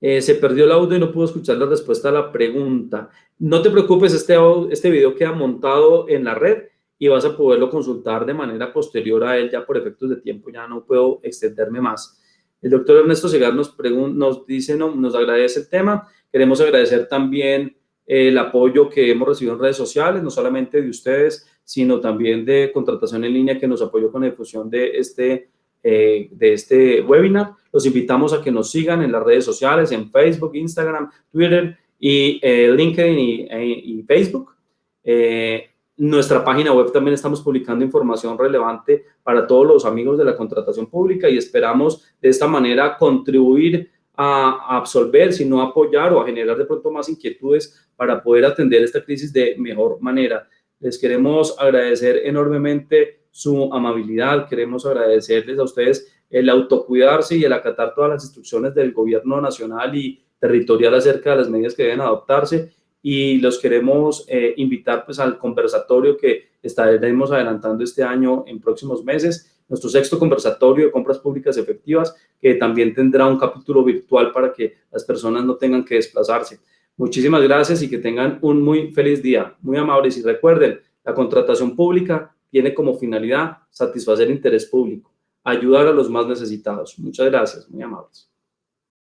se perdió el audio y no pudo escuchar la respuesta a la pregunta. No te preocupes, este video queda montado en la red y vas a poderlo consultar de manera posterior a él, ya por efectos de tiempo, ya no puedo extenderme más. El doctor Ernesto Segar nos dice, nos agradece el tema. Queremos agradecer también el apoyo que hemos recibido en redes sociales, no solamente de ustedes, sino también de Contratación en Línea, que nos apoyó con la difusión de este webinar. Los invitamos a que nos sigan en las redes sociales, en Facebook, Instagram, Twitter y LinkedIn y Facebook. Nuestra página web también estamos publicando información relevante para todos los amigos de la contratación pública y esperamos de esta manera contribuir a absolver, sino apoyar o a generar de pronto más inquietudes para poder atender esta crisis de mejor manera. Les queremos agradecer enormemente su amabilidad, queremos agradecerles a ustedes el autocuidarse y el acatar todas las instrucciones del gobierno nacional y territorial acerca de las medidas que deben adoptarse y los queremos invitar pues al conversatorio que estaremos adelantando este año en próximos meses, nuestro 6º conversatorio de compras públicas efectivas, que también tendrá un capítulo virtual para que las personas no tengan que desplazarse. Muchísimas gracias y que tengan un muy feliz día, muy amables y recuerden, la contratación pública tiene como finalidad satisfacer interés público, ayudar a los más necesitados. Muchas gracias, muy amables.